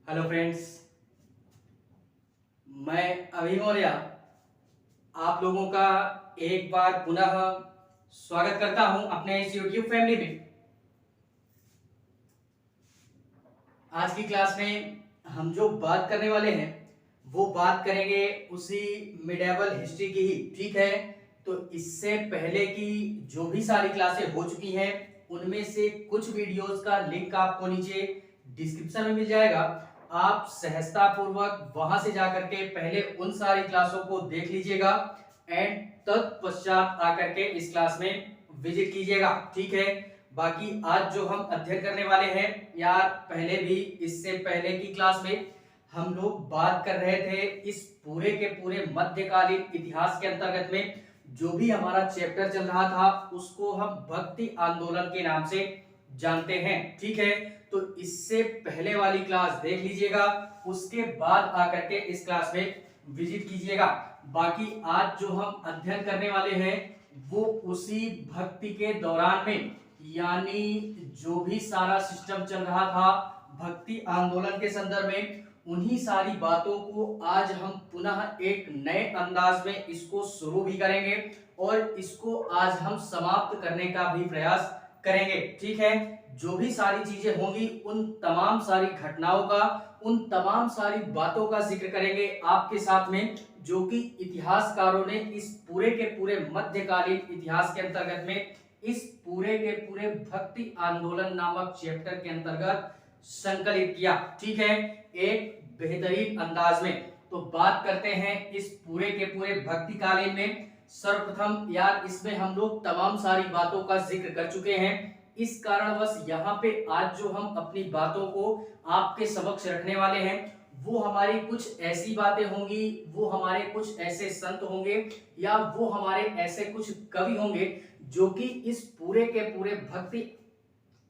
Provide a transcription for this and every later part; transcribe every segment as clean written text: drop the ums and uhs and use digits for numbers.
Hello friends, मैं अभी मौर्य आप लोगों का एक बार पुनः स्वागत करता हूं अपने इस YouTube फैमिली में। आज की क्लास में हम जो बात करने वाले हैं वो बात करेंगे उसी मिडेवल हिस्ट्री की ही, ठीक है। तो इससे पहले की जो भी सारी क्लासें हो चुकी हैं उनमें से कुछ वीडियोस का लिंक आपको नीचे डिस्क्रिप्शन में मिल जाएगा। आप सहजता पूर्वक वहां से जाकर के पहले उन सारी क्लासों को देख लीजिएगा एंड तत्पश्चात आकर के इस क्लास में विजिट कीजिएगा, ठीक है। बाकी आज जो हम अध्ययन करने वाले हैं यार, पहले भी इससे पहले की क्लास में हम लोग बात कर रहे थे इस पूरे के पूरे मध्यकालीन इतिहास के अंतर्गत में जो भी हमारा चैप्टर चल रहा था उसको हम भक्ति आंदोलन के नाम से जानते हैं, ठीक है। तो इससे पहले वाली क्लास देख लीजिएगा, उसके बाद आकर के इस क्लास में विजिट कीजिएगा। बाकी आज जो हम अध्ययन करने वाले हैं वो उसी भक्ति के दौरान में, यानी जो भी सारा सिस्टम चल रहा था भक्ति आंदोलन के संदर्भ में, उन्हीं सारी बातों को आज हम पुनः एक नए अंदाज में इसको शुरू भी करेंगे और इसको आज हम समाप्त करने का भी प्रयास करेंगे, ठीक है। जो भी सारी चीजें होंगी उन तमाम सारी घटनाओं का, उन तमाम सारी बातों का जिक्र करेंगे आपके साथ में, जो कि इतिहासकारों ने इस पूरे के पूरे मध्यकालीन इतिहास के अंतर्गत में इस पूरे के पूरे भक्ति आंदोलन नामक चैप्टर के अंतर्गत संकलित किया, ठीक है, एक बेहतरीन अंदाज में। तो बात करते हैं इस पूरे के पूरे भक्ति कालीन में। सर्वप्रथम यार, इसमें हम लोग तमाम सारी बातों का जिक्र कर चुके हैं, इस कारणवश यहाँ पे आज जो हम अपनी बातों को आपके समक्ष रखने वाले हैं वो हमारी कुछ ऐसी बातें होंगी, वो हमारे कुछ ऐसे संत होंगे या वो हमारे ऐसे कुछ कवि होंगे जो कि इस पूरे के पूरे भक्ति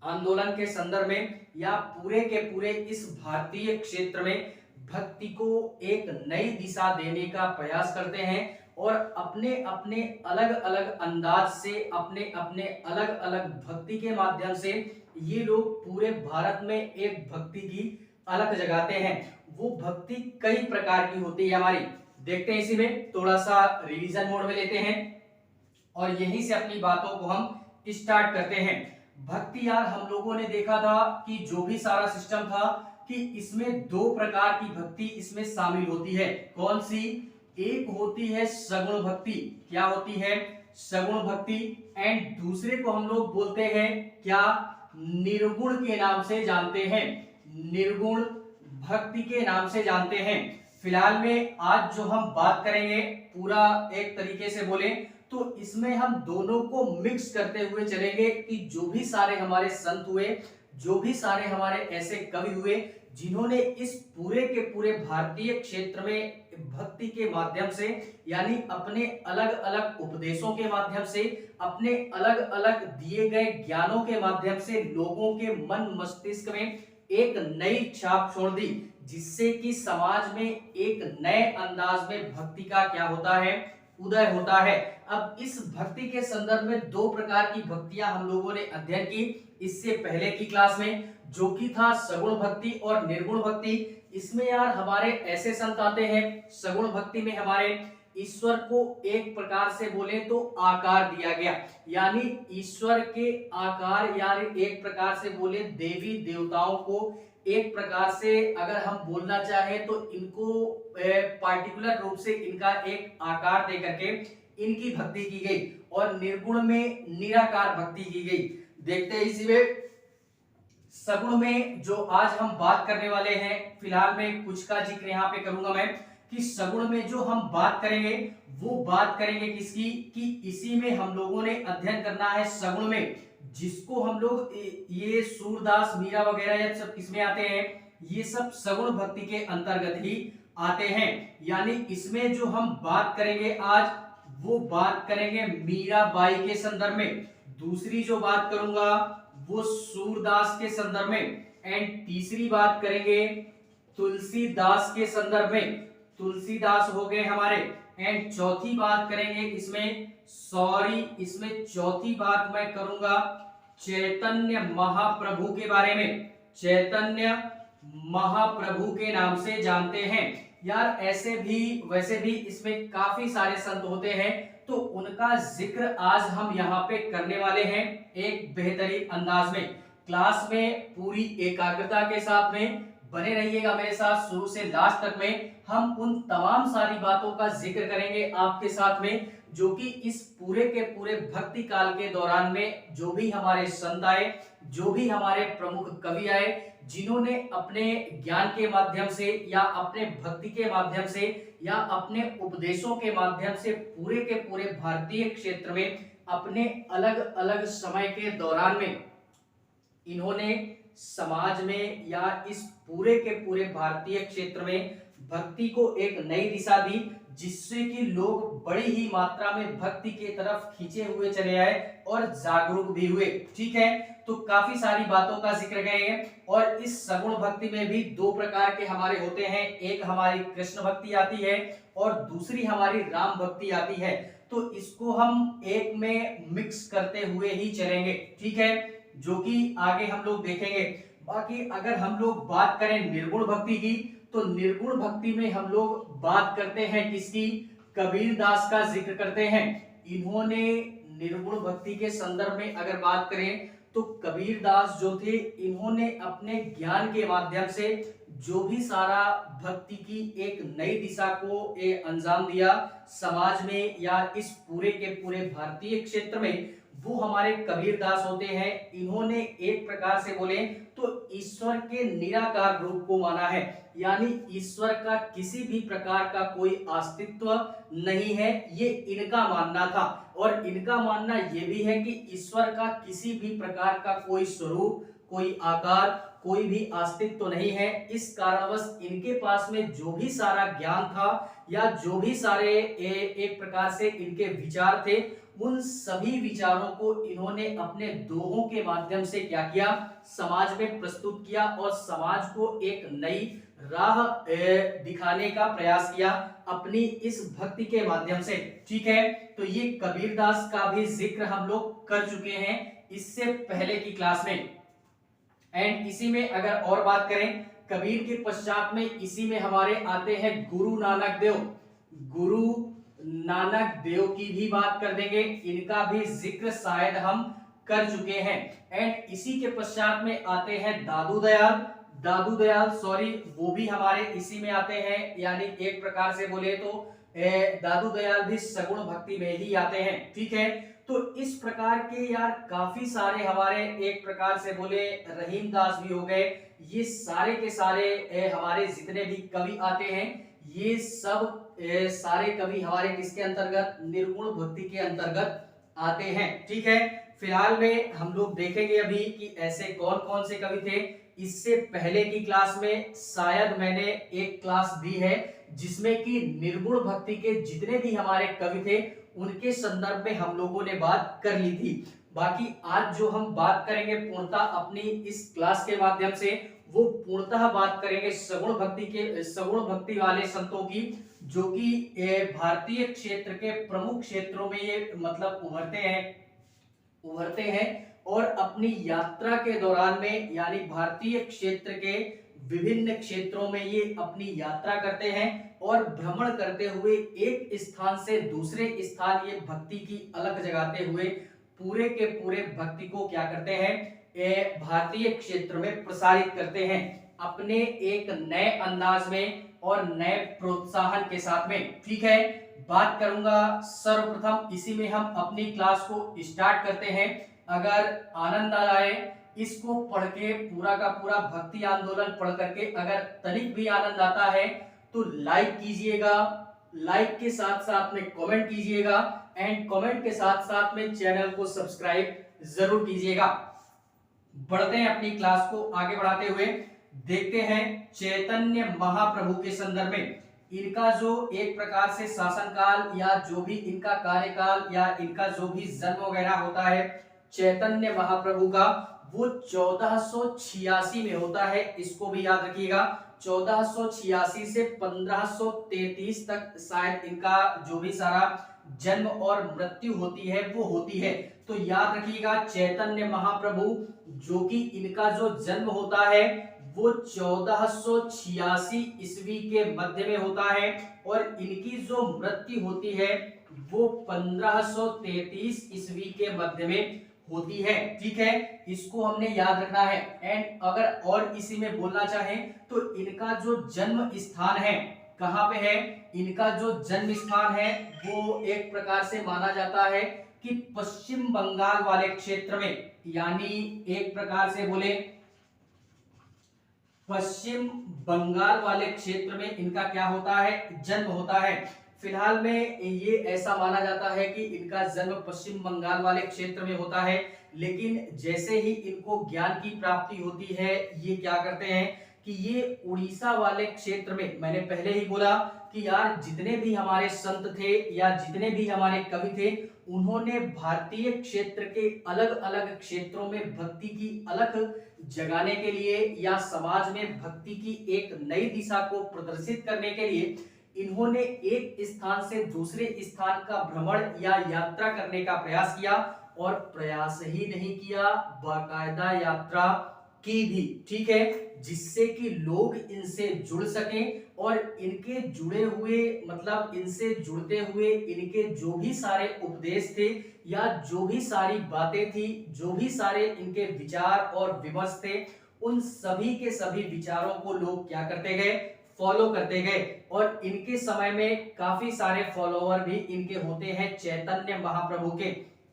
आंदोलन के संदर्भ में या पूरे के पूरे इस भारतीय क्षेत्र में भक्ति को एक नई दिशा देने का प्रयास करते हैं और अपने अपने अलग अलग अंदाज से, अपने अपने अलग अलग भक्ति के माध्यम से ये लोग पूरे भारत में एक भक्ति की अलग जगाते हैं। वो भक्ति कई प्रकार की होती है हमारी, देखते हैं। इसी में थोड़ा सा रिवीजन मोड में लेते हैं और यहीं से अपनी बातों को हम स्टार्ट करते हैं। भक्ति यार, हम लोगों ने देखा था कि जो भी सारा सिस्टम था कि इसमें दो प्रकार की भक्ति इसमें शामिल होती है। कौन सी? एक होती है सगुण भक्ति। क्या होती है? सगुण भक्ति। एंड दूसरे को हम लोग बोलते हैं क्या? निर्गुण के नाम से जानते हैं, निर्गुण भक्ति के नाम से जानते हैं। फिलहाल में आज जो हम बात करेंगे पूरा एक तरीके से बोले तो इसमें हम दोनों को मिक्स करते हुए चलेंगे कि जो भी सारे हमारे संत हुए, जो भी सारे हमारे ऐसे कवि हुए जिन्होंने इस पूरे के पूरे भारतीय क्षेत्र में भक्ति के माध्यम से, यानी अपने अलग अलग उपदेशों के माध्यम से, अपने अलग अलग दिए गए ज्ञानों के माध्यम से लोगों के मन मस्तिष्क में एक नई छाप छोड़ दी, जिससे कि समाज में एक नए अंदाज में भक्ति का क्या होता है? उदय होता है। अब इस भक्ति के संदर्भ में दो प्रकार की भक्तियां हम लोगों ने अध्ययन की इससे पहले की क्लास में, जो कि था सगुण भक्ति और निर्गुण भक्ति। इसमें यार हमारे ऐसे संत आते हैं, सगुण भक्ति में हमारे ईश्वर को एक प्रकार से बोले तो आकार दिया गया, यानी ईश्वर के आकार, यानी एक प्रकार से बोले देवी देवताओं को एक प्रकार से अगर हम बोलना चाहें तो इनको पार्टिकुलर रूप से इनका एक आकार दे करके इनकी भक्ति की गई और निर्गुण में निराकार भक्ति की गई। देखते हैं इसी में सगुण में जो आज हम बात करने वाले हैं, फिलहाल में कुछ का जिक्र यहाँ पे करूंगा मैं कि सगुण में जो हम बात करेंगे वो बात करेंगे किसकी? कि इसी में हम लोगों ने अध्ययन करना है सगुण में, जिसको हम लोग ये सूरदास मीरा वगैरह ये सब किसमें आते हैं? ये सब सगुण भक्ति के अंतर्गत ही आते हैं। यानी इसमें जो हम बात करेंगे आज वो बात करेंगे मीराबाई के संदर्भ में, दूसरी जो बात करूंगा वो सूरदास के संदर्भ में, एंड तीसरी बात करेंगे तुलसीदास के संदर्भ में, तुलसीदास हो गए हमारे। एंड चौथी बात करेंगे इसमें चौथी बात मैं करूंगा चैतन्य महाप्रभु के बारे में, चैतन्य महाप्रभु के नाम से जानते हैं। यार ऐसे भी वैसे भी इसमें काफी सारे संत होते हैं, तो उनका जिक्र आज हम यहाँ पे करने वाले हैं एक बेहतरीन अंदाज में। क्लास में पूरी एकाग्रता के साथ में बने रहिएगा मेरे साथ शुरू से लास्ट तक में। हम उन तमाम सारी बातों का जिक्र करेंगे आपके साथ में, जो कि इस पूरे के पूरे भक्ति काल के दौरान में जो भी हमारे संत आए, जो भी हमारे प्रमुख कवि आए, जिन्होंने अपने ज्ञान के माध्यम से या अपने भक्ति के माध्यम से या अपने उपदेशों के माध्यम से पूरे के पूरे भारतीय क्षेत्र में अपने अलग अलग समय के दौरान में इन्होंने समाज में या इस पूरे के पूरे भारतीय क्षेत्र में भक्ति को एक नई दिशा दी, जिससे कि लोग बड़ी ही मात्रा में भक्ति की तरफ खींचे हुए चले आए और जागरूक भी हुए। ठीक है, तो काफी सारी बातों का जिक्र गए हैं। और इस सगुण भक्ति में भी दो प्रकार के हमारे होते हैं, एक हमारी कृष्ण भक्ति आती है और दूसरी हमारी राम भक्ति आती है। तो इसको हम एक में मिक्स करते हुए ही चलेंगे, ठीक है, जो कि आगे हम लोग देखेंगे। बाकी अगर हम लोग बात करें निर्गुण भक्ति की, तो निर्गुण भक्ति में हम लोग बात करते हैं किसकी? कबीर दास का जिक्र करते हैं। इन्होंने निर्गुण भक्ति के संदर्भ में अगर बात करें तो कबीर दास जो थे, इन्होंने अपने ज्ञान के माध्यम से जो भी सारा भक्ति की एक नई दिशा को अंजाम दिया समाज में या इस पूरे के पूरे भारतीय क्षेत्र में, वो हमारे कबीर दास होते हैं। इन्होंने एक प्रकार से बोले तो ईश्वर के निराकार रूप को माना है, यानी ईश्वर का किसी भी प्रकार का कोई अस्तित्व नहीं है, ये इनका मानना था। और इनका मानना ये भी है कि ईश्वर का किसी भी प्रकार का कोई स्वरूप, कोई आकार, कोई भी अस्तित्व नहीं है। इस कारणवश इनके पास में जो भी सारा ज्ञान था या जो भी सारे एक प्रकार से इनके विचार थे, उन सभी विचारों को इन्होंने अपने दोहों के माध्यम से क्या किया? समाज में प्रस्तुत किया और समाज को एक नई राह दिखाने का प्रयास किया अपनी इस भक्ति के माध्यम से। ठीक है, तो ये कबीर दास का भी जिक्र हम लोग कर चुके हैं इससे पहले की क्लास में। एंड इसी में अगर और बात करें, कबीर के पश्चात में इसी में हमारे आते हैं गुरु नानक देव। गुरु नानक देव की भी बात कर देंगे, इनका भी जिक्र शायद हम कर चुके हैं। एंड इसी के पश्चात में आते हैं दादू दयाल। दादू दयाल सॉरी, वो भी हमारे इसी में आते हैं, यानी एक प्रकार से बोले तो दादू दयाल भी सगुण भक्ति में ही आते हैं। ठीक है, तो इस प्रकार के यार काफी सारे हमारे एक प्रकार से बोले रहीम दास भी हो गए, ये सारे के सारे हमारे जितने भी कवि आते हैं, ये सब सारे कवि हमारे किसके अंतर्गत? निर्गुण भक्ति के अंतर्गत आते हैं। ठीक है, फिलहाल में हम लोग देखेंगे अभी कि ऐसे कौन कौन से कवि थे। इससे पहले की क्लास में शायद मैंने एक क्लास दी है जिसमें कि निर्गुण भक्ति के जितने भी हमारे कवि थे उनके संदर्भ में हम लोगों ने बात कर ली थी। बाकी आज जो हम बात करेंगे पूर्णतः अपनी इस क्लास के माध्यम से, वो पूर्णतः बात करेंगे सगुण भक्ति वाले संतों की, जो कि भारतीय क्षेत्र के प्रमुख क्षेत्रों में ये मतलब उभरते हैं और अपनी यात्रा के दौरान में, यानी भारतीय क्षेत्र के विभिन्न क्षेत्रों में ये अपनी यात्रा करते हैं और भ्रमण करते हुए एक स्थान से दूसरे स्थान ये भक्ति की अलख जगाते हुए पूरे के पूरे भक्ति को क्या करते हैं? भारतीय क्षेत्र में प्रसारित करते हैं अपने एक नए अंदाज में और नए प्रोत्साहन के साथ में। ठीक है, बात करूंगा सर्वप्रथम इसी में हम अपनी क्लास को स्टार्ट करते हैं। अगर आनंद आ आए इसको पढ़ के, पूरा का पूरा भक्ति आंदोलन पढ़ करके अगर तनिक भी आनंद आता है तो लाइक कीजिएगा, लाइक के साथ साथ में कमेंट कीजिएगा एंड कमेंट के साथ साथ में चैनल को सब्सक्राइब जरूर कीजिएगा। बढ़ते हैं अपनी क्लास को आगे बढ़ाते हुए, देखते हैं चैतन्य महाप्रभु के संदर्भ में। इनका जो एक प्रकार से शासनकाल या जो भी इनका कार्यकाल या इनका जो भी जन्म वगैरह होता है चैतन्य महाप्रभु का, वो 1486 में होता है। इसको भी याद रखिएगा, 1486 से 1533 तक शायद इनका जो भी सारा जन्म और मृत्यु होती है वो होती है। तो याद रखिएगा चैतन्य महाप्रभु, जो कि इनका जो जन्म होता है वो 1486 ईस्वी के मध्य में होता है और इनकी जो मृत्यु होती है वो 1533 ईस्वी के मध्य में होती है। ठीक है, इसको हमने याद रखना है। एंड अगर और इसी में बोलना चाहें तो इनका जो जन्म स्थान है कहाँ पे है, इनका जो जन्म स्थान है वो एक प्रकार से माना जाता है कि पश्चिम बंगाल वाले क्षेत्र में, यानी एक प्रकार से बोले पश्चिम बंगाल वाले क्षेत्र में इनका क्या होता है, जन्म होता है। फिलहाल में ये ऐसा माना जाता है कि इनका जन्म पश्चिम बंगाल वाले क्षेत्र में होता है, लेकिन जैसे ही इनको ज्ञान की प्राप्ति होती है ये क्या करते हैं कि ये उड़ीसा वाले क्षेत्र में, मैंने पहले ही बोला कि यार जितने भी हमारे संत थे या जितने भी हमारे कवि थे उन्होंने भारतीय क्षेत्र के अलग अलग क्षेत्रों में भक्ति की अलख जगाने के लिए या समाज में भक्ति की एक नई दिशा को प्रदर्शित करने के लिए इन्होंने एक स्थान से दूसरे स्थान का भ्रमण या यात्रा करने का प्रयास किया, और प्रयास ही नहीं किया, बाकायदा यात्रा की भी। ठीक है, जिससे कि लोग इनसे जुड़ सकें और इनके जुड़े हुए मतलब इनसे जुड़ते हुए इनके जो भी सारे उपदेश थे या जो भी सारी बातें थी, जो भी सारे इनके विचार और विमर्श थे, उन सभी के सभी विचारों को लोग क्या करते गए, फॉलो करते गए। और इनके समय में काफी सारे फॉलोअर भी इनके होते हैं चैतन्य महाप्रभु के।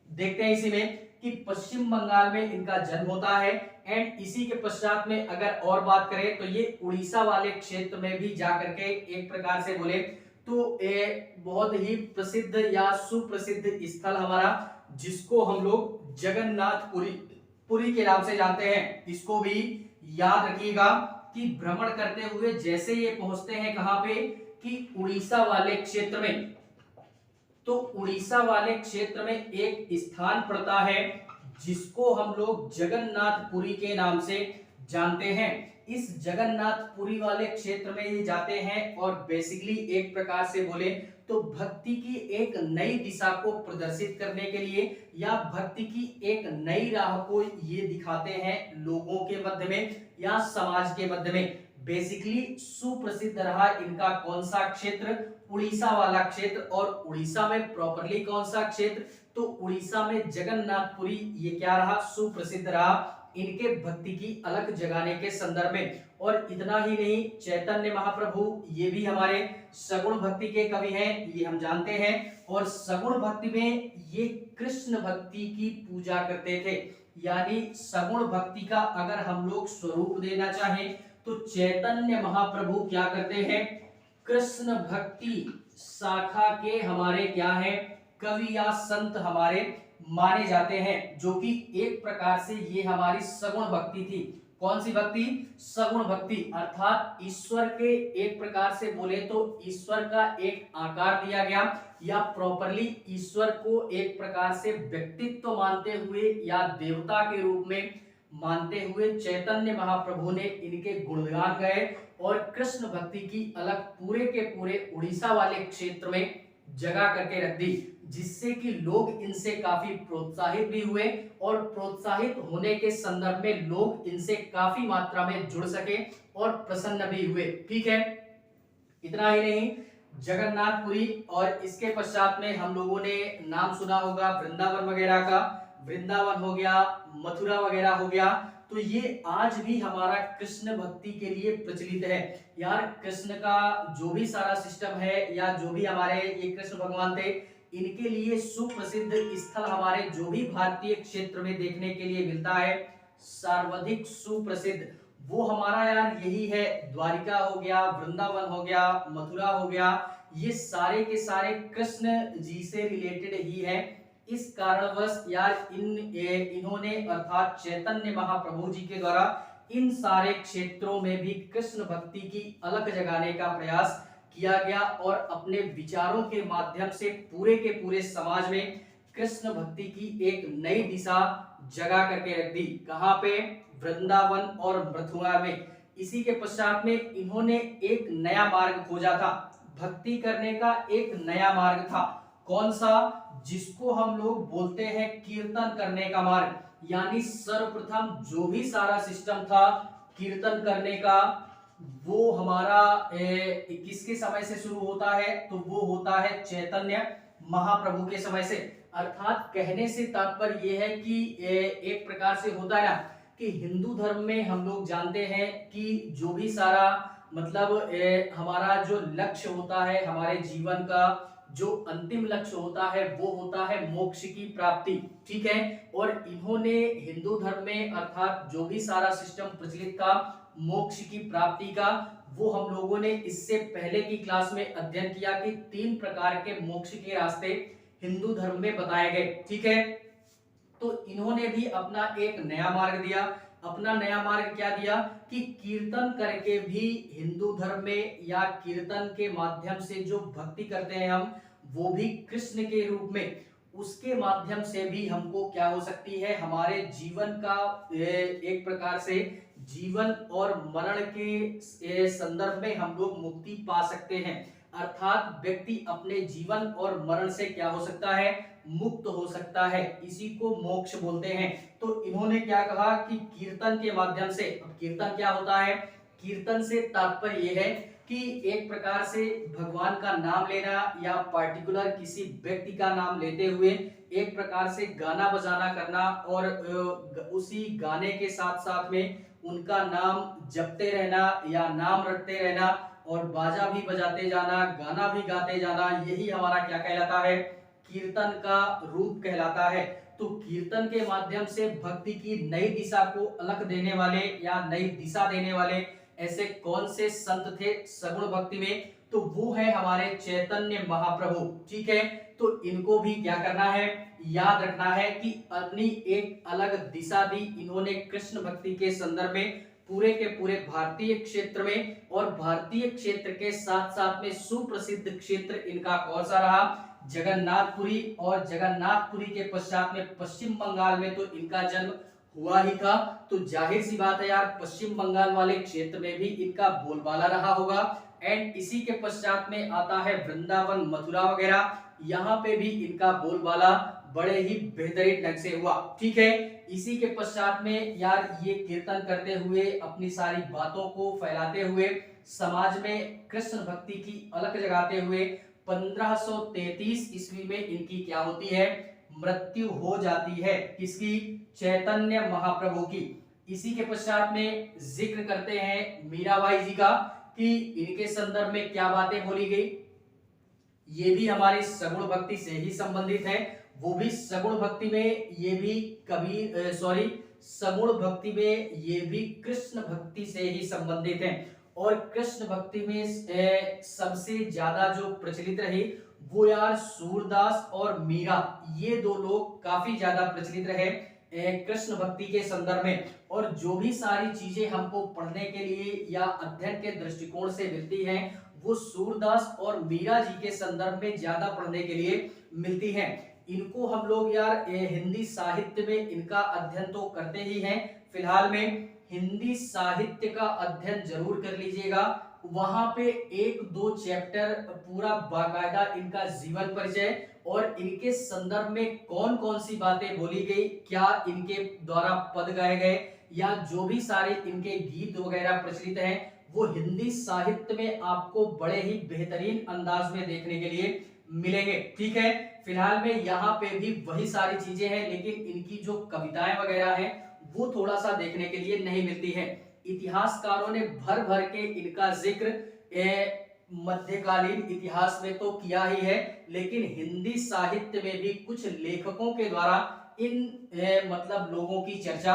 देखते हैं इसी में कि पश्चिम बंगाल में इनका जन्म होता है एंड इसी के पश्चात में अगर और बात करें तो ये उड़ीसा वाले क्षेत्र में भी जाकर के एक प्रकार से बोले तो बहुत ही प्रसिद्ध या सुप्रसिद्ध स्थल हमारा, जिसको हम लोग जगन्नाथपुरी के नाम से जानते हैं, इसको भी याद रखिएगा कि भ्रमण करते हुए जैसे ये पहुंचते हैं कहां पे कि उड़ीसा वाले क्षेत्र में, तो उड़ीसा वाले क्षेत्र में एक स्थान पड़ता है जिसको हम लोग जगन्नाथपुरी के नाम से जानते हैं। इस जगन्नाथपुरी वाले क्षेत्र में ये जाते हैं और बेसिकली एक प्रकार से बोले तो भक्ति की एक नई दिशा को प्रदर्शित करने के लिए या भक्ति की एक नई राह को ये दिखाते हैं लोगों के मध्य में या समाज के मध्य में। बेसिकली सुप्रसिद्ध रहा इनका कौन सा क्षेत्र, उड़ीसा वाला क्षेत्र। और उड़ीसा में प्रॉपरली कौन सा क्षेत्र, तो उड़ीसा में जगन्नाथपुरी ये क्या रहा, सुप्रसिद्ध रहा इनके भक्ति की अलख जगाने के संदर्भ में। और इतना ही नहीं, चैतन्य महाप्रभु ये भी हमारे सगुण भक्ति के कवि हैं, ये हम जानते हैं। और सगुण भक्ति में ये कृष्ण भक्ति की पूजा करते थे, यानी सगुण भक्ति का अगर हम लोग स्वरूप देना चाहें तो चैतन्य महाप्रभु क्या करते हैं, कृष्ण भक्ति शाखा के हमारे क्या है, कवि या संत हमारे माने जाते हैं, जो कि एक प्रकार से ये हमारी सगुण भक्ति थी। कौन सी भक्ति, सगुण भक्ति, अर्थात ईश्वर के एक प्रकार से बोले तो ईश्वर का एक आकार दिया गया या प्रॉपरली ईश्वर को एक प्रकार से व्यक्तित्व मानते हुए या देवता के रूप में मानते हुए चैतन्य महाप्रभु ने इनके गुणगान गाए और कृष्ण भक्ति की अलग पूरे के पूरे उड़ीसा वाले क्षेत्र में जगह करके रख दी, जिससे कि लोग इनसे काफी प्रोत्साहित भी हुए और प्रोत्साहित होने के संदर्भ में लोग इनसे काफी मात्रा में जुड़ सके और प्रसन्न भी हुए। ठीक है, इतना ही नहीं, जगन्नाथपुरी और इसके पश्चात में हम लोगों ने नाम सुना होगा वृंदावन वगैरह का, वृंदावन हो गया, मथुरा वगैरह हो गया, तो ये आज भी हमारा कृष्ण भक्ति के लिए प्रचलित है। यार कृष्ण का जो भी सारा सिस्टम है या जो भी हमारे ये कृष्ण भगवान थे, इनके लिए सुप्रसिद्ध स्थल हमारे जो भी भारतीय क्षेत्र में देखने के लिए मिलता है, सर्वाधिक सुप्रसिद्ध वो हमारा यार यही है। द्वारिका हो गया, वृंदावन हो गया, मथुरा हो गया, ये सारे के सारे कृष्ण जी से रिलेटेड ही है। इस कारणवश यार इन्होंने अर्थात चैतन्य महाप्रभु जी के द्वारा इन सारे क्षेत्रों में भी कृष्ण भक्ति की अलख जगाने का प्रयास किया गया और अपने विचारों के माध्यम से पूरे के पूरे समाज में कृष्ण भक्ति की एक नई दिशा जगा करके रख दी। कहाँ पे, वृंदावन और मथुरा में। इसी के पश्चात में इन्होंने एक नया मार्ग खोजा था, भक्ति करने का एक नया मार्ग था। कौन सा, जिसको हम लोग बोलते हैं कीर्तन करने का मार्ग। यानी सर्वप्रथम जो भी सारा सिस्टम था कीर्तन करने का वो हमारा किसके समय से शुरू होता है, तो वो होता है चैतन्य महाप्रभु के समय से। अर्थात कहने से तात्पर्य ये है कि एक प्रकार से होता है ना कि हिंदू धर्म में हम लोग जानते हैं कि जो भी सारा मतलब हमारा जो लक्ष्य होता है, हमारे जीवन का जो अंतिम लक्ष्य होता है वो होता है मोक्ष की प्राप्ति, ठीक है। और इन्होंने हिंदू धर्म में अर्थात जो भी सारा सिस्टम प्रचलित था मोक्ष की प्राप्ति का, वो हम लोगों ने इससे पहले की क्लास में अध्ययन किया कि 3 प्रकार के मोक्ष के रास्ते हिंदू धर्म में बताए गए, ठीक है। तो इन्होंने भी अपना एक नया मार्ग दिया। अपना नया मार्ग क्या दिया कि कीर्तन करके भी हिंदू धर्म में या कीर्तन के माध्यम से जो भक्ति करते हैं हम, वो भी कृष्ण के रूप में, उसके माध्यम से भी हमको क्या हो सकती है, हमारे जीवन का एक प्रकार से जीवन और मरण के संदर्भ में हम लोग मुक्ति पा सकते हैं। अर्थात व्यक्ति अपने जीवन और मरण से क्या हो सकता है, मुक्त हो सकता है, इसी को मोक्ष बोलते हैं। तो इन्होंने क्या कहा कि कीर्तन के माध्यम से, अब कीर्तन क्या होता है, कीर्तन से तात्पर्य यह है कि एक प्रकार से भगवान का नाम लेना या पार्टिकुलर किसी व्यक्ति का नाम लेते हुए एक प्रकार से गाना बजाना करना और उसी गाने के साथ साथ में उनका नाम जपते रहना या नाम रटते रहना और बाजा भी बजाते जाना, गाना भी गाते जाना, यही हमारा क्या कहलाता है, कीर्तन का रूप कहलाता है। तो कीर्तन के माध्यम से भक्ति की नई दिशा को अलग देने वाले या नई दिशा देने वाले ऐसे कौन से संत थे सगुण भक्ति में, तो वो है हमारे चैतन्य महाप्रभु, ठीक है। तो इनको भी क्या करना है, याद रखना है कि अपनी एक अलग दिशा दी इन्होंने कृष्ण भक्ति के संदर्भ में पूरे के पूरे भारतीय क्षेत्र में। और भारतीय क्षेत्र के साथ साथ में सुप्रसिद्ध क्षेत्र इनका कौन सा रहा, जगन्नाथपुरी। और जगन्नाथपुरी के पश्चात में पश्चिम बंगाल में तो इनका जन्म हुआ ही था। तो जाहिर सी बात है यार, पश्चिम बंगाल वाले क्षेत्र में भी इनका बोलबाला रहा होगा। एंड इसी के पश्चात में आता है वृंदावन, मथुरा वगैरह, यहाँ पे भी इनका बोलबाला बड़े ही बेहतरीन ढंग से हुआ, ठीक है। इसी के पश्चात में यार ये कीर्तन करते हुए अपनी सारी बातों को फैलाते हुए समाज में कृष्ण भक्ति की अलख जगाते हुए 1533 ईस्वी में इनकी क्या होती है, मृत्यु हो जाती है, किसकी, चैतन्य महाप्रभु की। इसी के पश्चात में जिक्र करते हैं मीराबाई जी का कि इनके संदर्भ में क्या बातें बोली गई, ये भी हमारी सगुण भक्ति से ही संबंधित है। वो भी सगुण भक्ति में ये भी सगुण भक्ति में ये भी कृष्ण भक्ति से ही संबंधित है। और कृष्ण भक्ति में सबसे ज्यादा जो प्रचलित रही वो यार सूरदास और मीरा, ये दो लोग काफी ज्यादा प्रचलित रहे कृष्ण भक्ति के संदर्भ में। और जो भी सारी चीजें हमको पढ़ने के लिए या अध्ययन के दृष्टिकोण से मिलती हैं वो सूरदास और मीरा जी के संदर्भ में ज्यादा पढ़ने के लिए मिलती हैं। इनको हम लोग यार हिंदी साहित्य में इनका अध्ययन तो करते ही हैं। फिलहाल में हिंदी साहित्य का अध्ययन जरूर कर लीजिएगा, वहां पे 1-2 चैप्टर पूरा बाकायदा इनका जीवन परिचय और इनके संदर्भ में कौन कौन सी बातें बोली गई, क्या इनके द्वारा पद गाए गए या जो भी सारे इनके गीत वगैरह प्रचलित हैं वो हिंदी साहित्य में आपको बड़े ही बेहतरीन अंदाज में देखने के लिए मिलेंगे, ठीक है। फिलहाल में यहाँ पे भी वही सारी चीजें हैं, लेकिन इनकी जो कविताएं वगैरह हैं वो थोड़ा सा देखने के लिए नहीं मिलती है। इतिहासकारों ने भर भर के इनका जिक्र मध्यकालीन इतिहास में तो किया ही है, लेकिन हिंदी साहित्य में भी कुछ लेखकों के द्वारा इन मतलब लोगों की चर्चा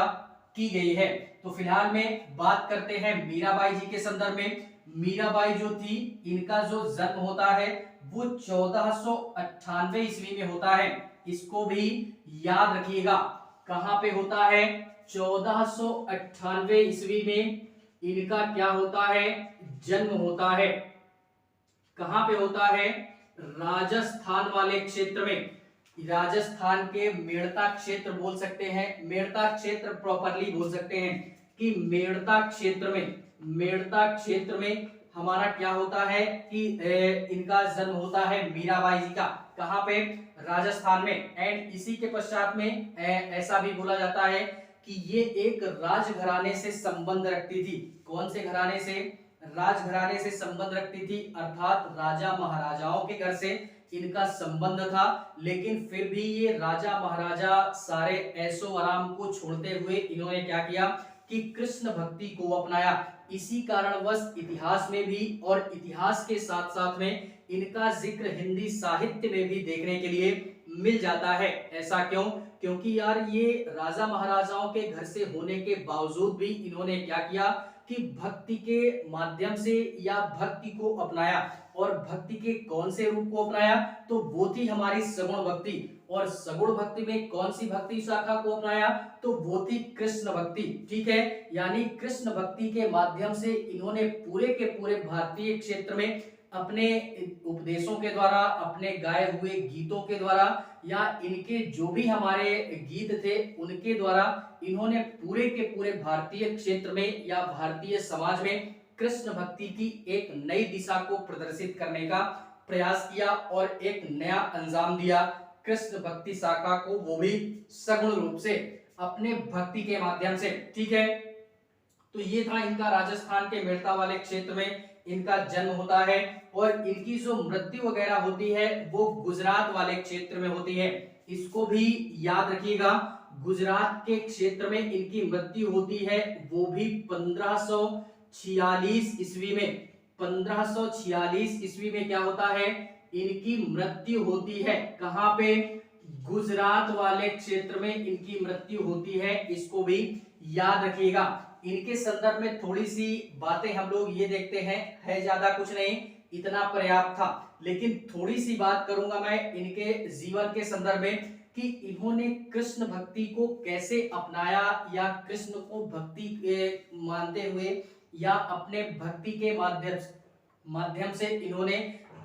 की गई है। तो फिलहाल में बात करते हैं मीराबाई जी के संदर्भ में। मीराबाई जो थी इनका जो जन्म होता है वो 1498 ईस्वी में होता है। इसको भी याद रखिएगा, कहां पे होता है, 1498 ईस्वी में इनका क्या होता है, जन्म होता है। कहां पे होता है, राजस्थान वाले क्षेत्र में, राजस्थान के मेड़ता क्षेत्र बोल सकते हैं, मेड़ता क्षेत्र प्रॉपरली बोल सकते हैं कि मेड़ता क्षेत्र में, मेड़ता क्षेत्र में हमारा क्या होता है कि इनका जन्म होता है मीराबाई जी का। कहां पे, राजस्थान में। एंड इसी के पश्चात में ऐसा भी बोला जाता है कि ये एक राजघराने से संबंध रखती थी। कौन से घराने से? राजघराने से संबंध रखती थी, अर्थात राजा महाराजाओं के घर से इनका संबंध था। लेकिन फिर भी ये राजा महाराजा सारे ऐशो आराम को छोड़ते हुए इन्होंने क्या किया कि कृष्ण भक्ति को अपनाया। इसी कारणवश इतिहास में भी और इतिहास के साथ साथ में इनका जिक्र हिंदी साहित्य में भी देखने के लिए मिल जाता है। ऐसा क्यों? क्योंकि यार ये राजा महाराजाओं के घर से होने के बावजूद भी इन्होंने क्या किया कि भक्ति के माध्यम से या भक्ति को अपनाया। और भक्ति के कौन से रूप को अपनाया? तो वो थी हमारी सगुण भक्ति। और सगुण भक्ति में कौन सी भक्ति शाखा को अपनाया? तो वो थी कृष्ण भक्ति। ठीक है, यानी कृष्ण भक्ति के माध्यम से इन्होंने पूरे के पूरे भारतीय क्षेत्र में अपने उपदेशों के द्वारा, अपने गाए हुए गीतों के द्वारा या इनके जो भी हमारे गीत थे उनके द्वारा इन्होंने पूरे के पूरे भारतीय क्षेत्र में या भारतीय समाज में कृष्ण भक्ति की एक नई दिशा को प्रदर्शित करने का प्रयास किया और एक नया अंजाम दिया कृष्ण भक्ति शाखा को, वो भी सगुण रूप से अपने भक्ति के माध्यम से। ठीक है, तो ये था इनका राजस्थान के मेड़ता वाले क्षेत्र में इनका जन्म होता है और इनकी जो मृत्यु वगैरह होती है वो गुजरात वाले क्षेत्र में होती है। इसको भी याद रखिएगा, गुजरात के क्षेत्र में इनकी मृत्यु होती है, वो भी 1546 ईस्वी में। 1546 ईस्वी में क्या होता है? इनकी मृत्यु होती है। कहां पे? गुजरात वाले क्षेत्र में इनकी मृत्यु होती है। इसको भी याद रखिएगा। इनके संदर्भ में थोड़ी सी बातें हम लोग ये देखते हैं, है ज्यादा कुछ नहीं, इतना पर्याप्त था। लेकिन थोड़ी सी बात करूंगा मैं इनके जीवन के संदर्भ में कि इन्होंने कृष्ण भक्ति को कैसे अपनाया या कृष्ण को भक्ति मानते हुए या अपने भक्ति के माध्यम से इन्होंने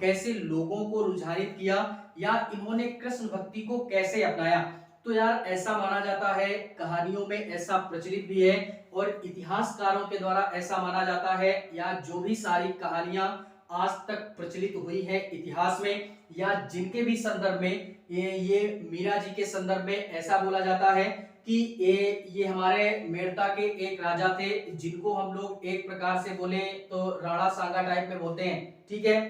कैसे लोगों को रुझानित किया या इन्होंने कृष्ण भक्ति को कैसे अपनाया। तो यार ऐसा माना जाता है, कहानियों में ऐसा प्रचलित भी है और इतिहासकारों के द्वारा ऐसा माना जाता है, या जो भी सारी कहानियां आज तक प्रचलित हुई है इतिहास में या जिनके भी संदर्भ में ये मीरा जी के संदर्भ में ऐसा बोला जाता है कि ये हमारे मेड़ता के एक राजा थे जिनको हम लोग एक प्रकार से बोले तो राणा सांगा टाइप में बोलते हैं। ठीक है,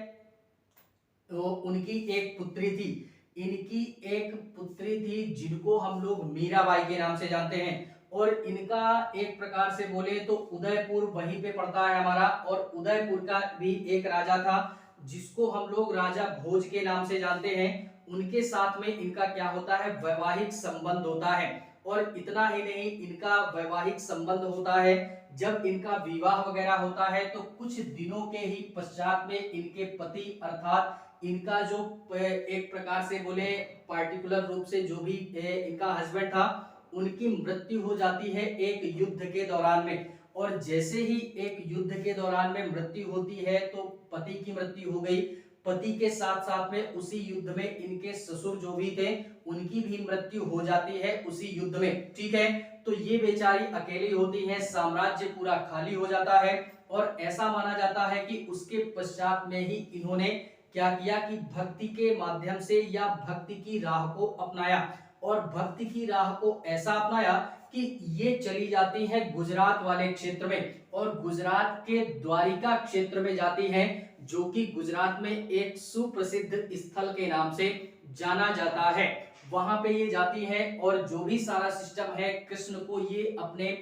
तो उनकी एक पुत्री थी, इनकी एक पुत्री थी जिनको हम लोग मीराबाई के नाम से जानते हैं। और इनका एक प्रकार से बोले तो उदयपुर वहीं पे पड़ता है हमारा, और उदयपुर का भी एक राजा था जिसको हम लोग राजा भोज के नाम से जानते हैं। उनके साथ में इनका क्या होता है? वैवाहिक संबंध होता है। और इतना ही नहीं, इनका वैवाहिक संबंध होता है, जब इनका विवाह वगैरह होता है तो कुछ दिनों के ही पश्चात में इनके पति अर्थात इनका जो एक प्रकार से बोले पार्टिकुलर रूप से जो भी इनका हस्बैंड था उनकी मृत्यु हो जाती है एक युद्ध के दौरान में। और जैसे ही एक युद्ध के दौरान में मृत्यु होती है तो पति की मृत्यु हो गई, पति के साथ साथ में उसी युद्ध में इनके ससुर जो भी थे उनकी भी मृत्यु हो जाती है उसी युद्ध में। ठीक है, तो ये बेचारी अकेली होती है, साम्राज्य पूरा खाली हो जाता है। और ऐसा माना जाता है कि उसके पश्चात में ही इन्होंने क्या किया कि भक्ति के माध्यम से या भक्ति की राह को अपनाया। और भक्ति की राह को ऐसा अपनाया कि ये चली जाती है गुजरात वाले क्षेत्र में और गुजरात के द्वारिका क्षेत्र में जाती है, जो कि गुजरात में एक सुप्रसिद्ध स्थल के नाम से जाना जाता है। वहां पे ये जाती है और जो भी सारा सिस्टम है कृष्ण को ये अपने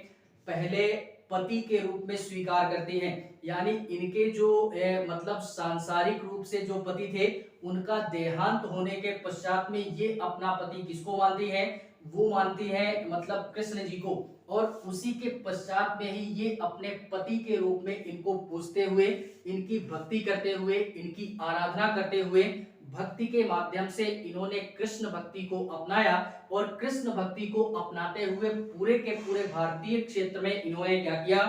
पहले पति के रूप में स्वीकार करती हैं। यानी इनके जो मतलब सांसारिक रूप से जो पति थे उनका देहांत होने के पश्चात में ये अपना पति किसको मानती है? वो मानती है मतलब कृष्ण जी को। और उसी के पश्चात में ही ये अपने पति के रूप में इनको पूजते हुए, इनकी भक्ति करते हुए, इनकी आराधना करते हुए भक्ति के माध्यम से इन्होंने कृष्ण भक्ति को अपनाया। और कृष्ण भक्ति को अपनाते हुए पूरे के पूरे भारतीय क्षेत्र में इन्होंने क्या किया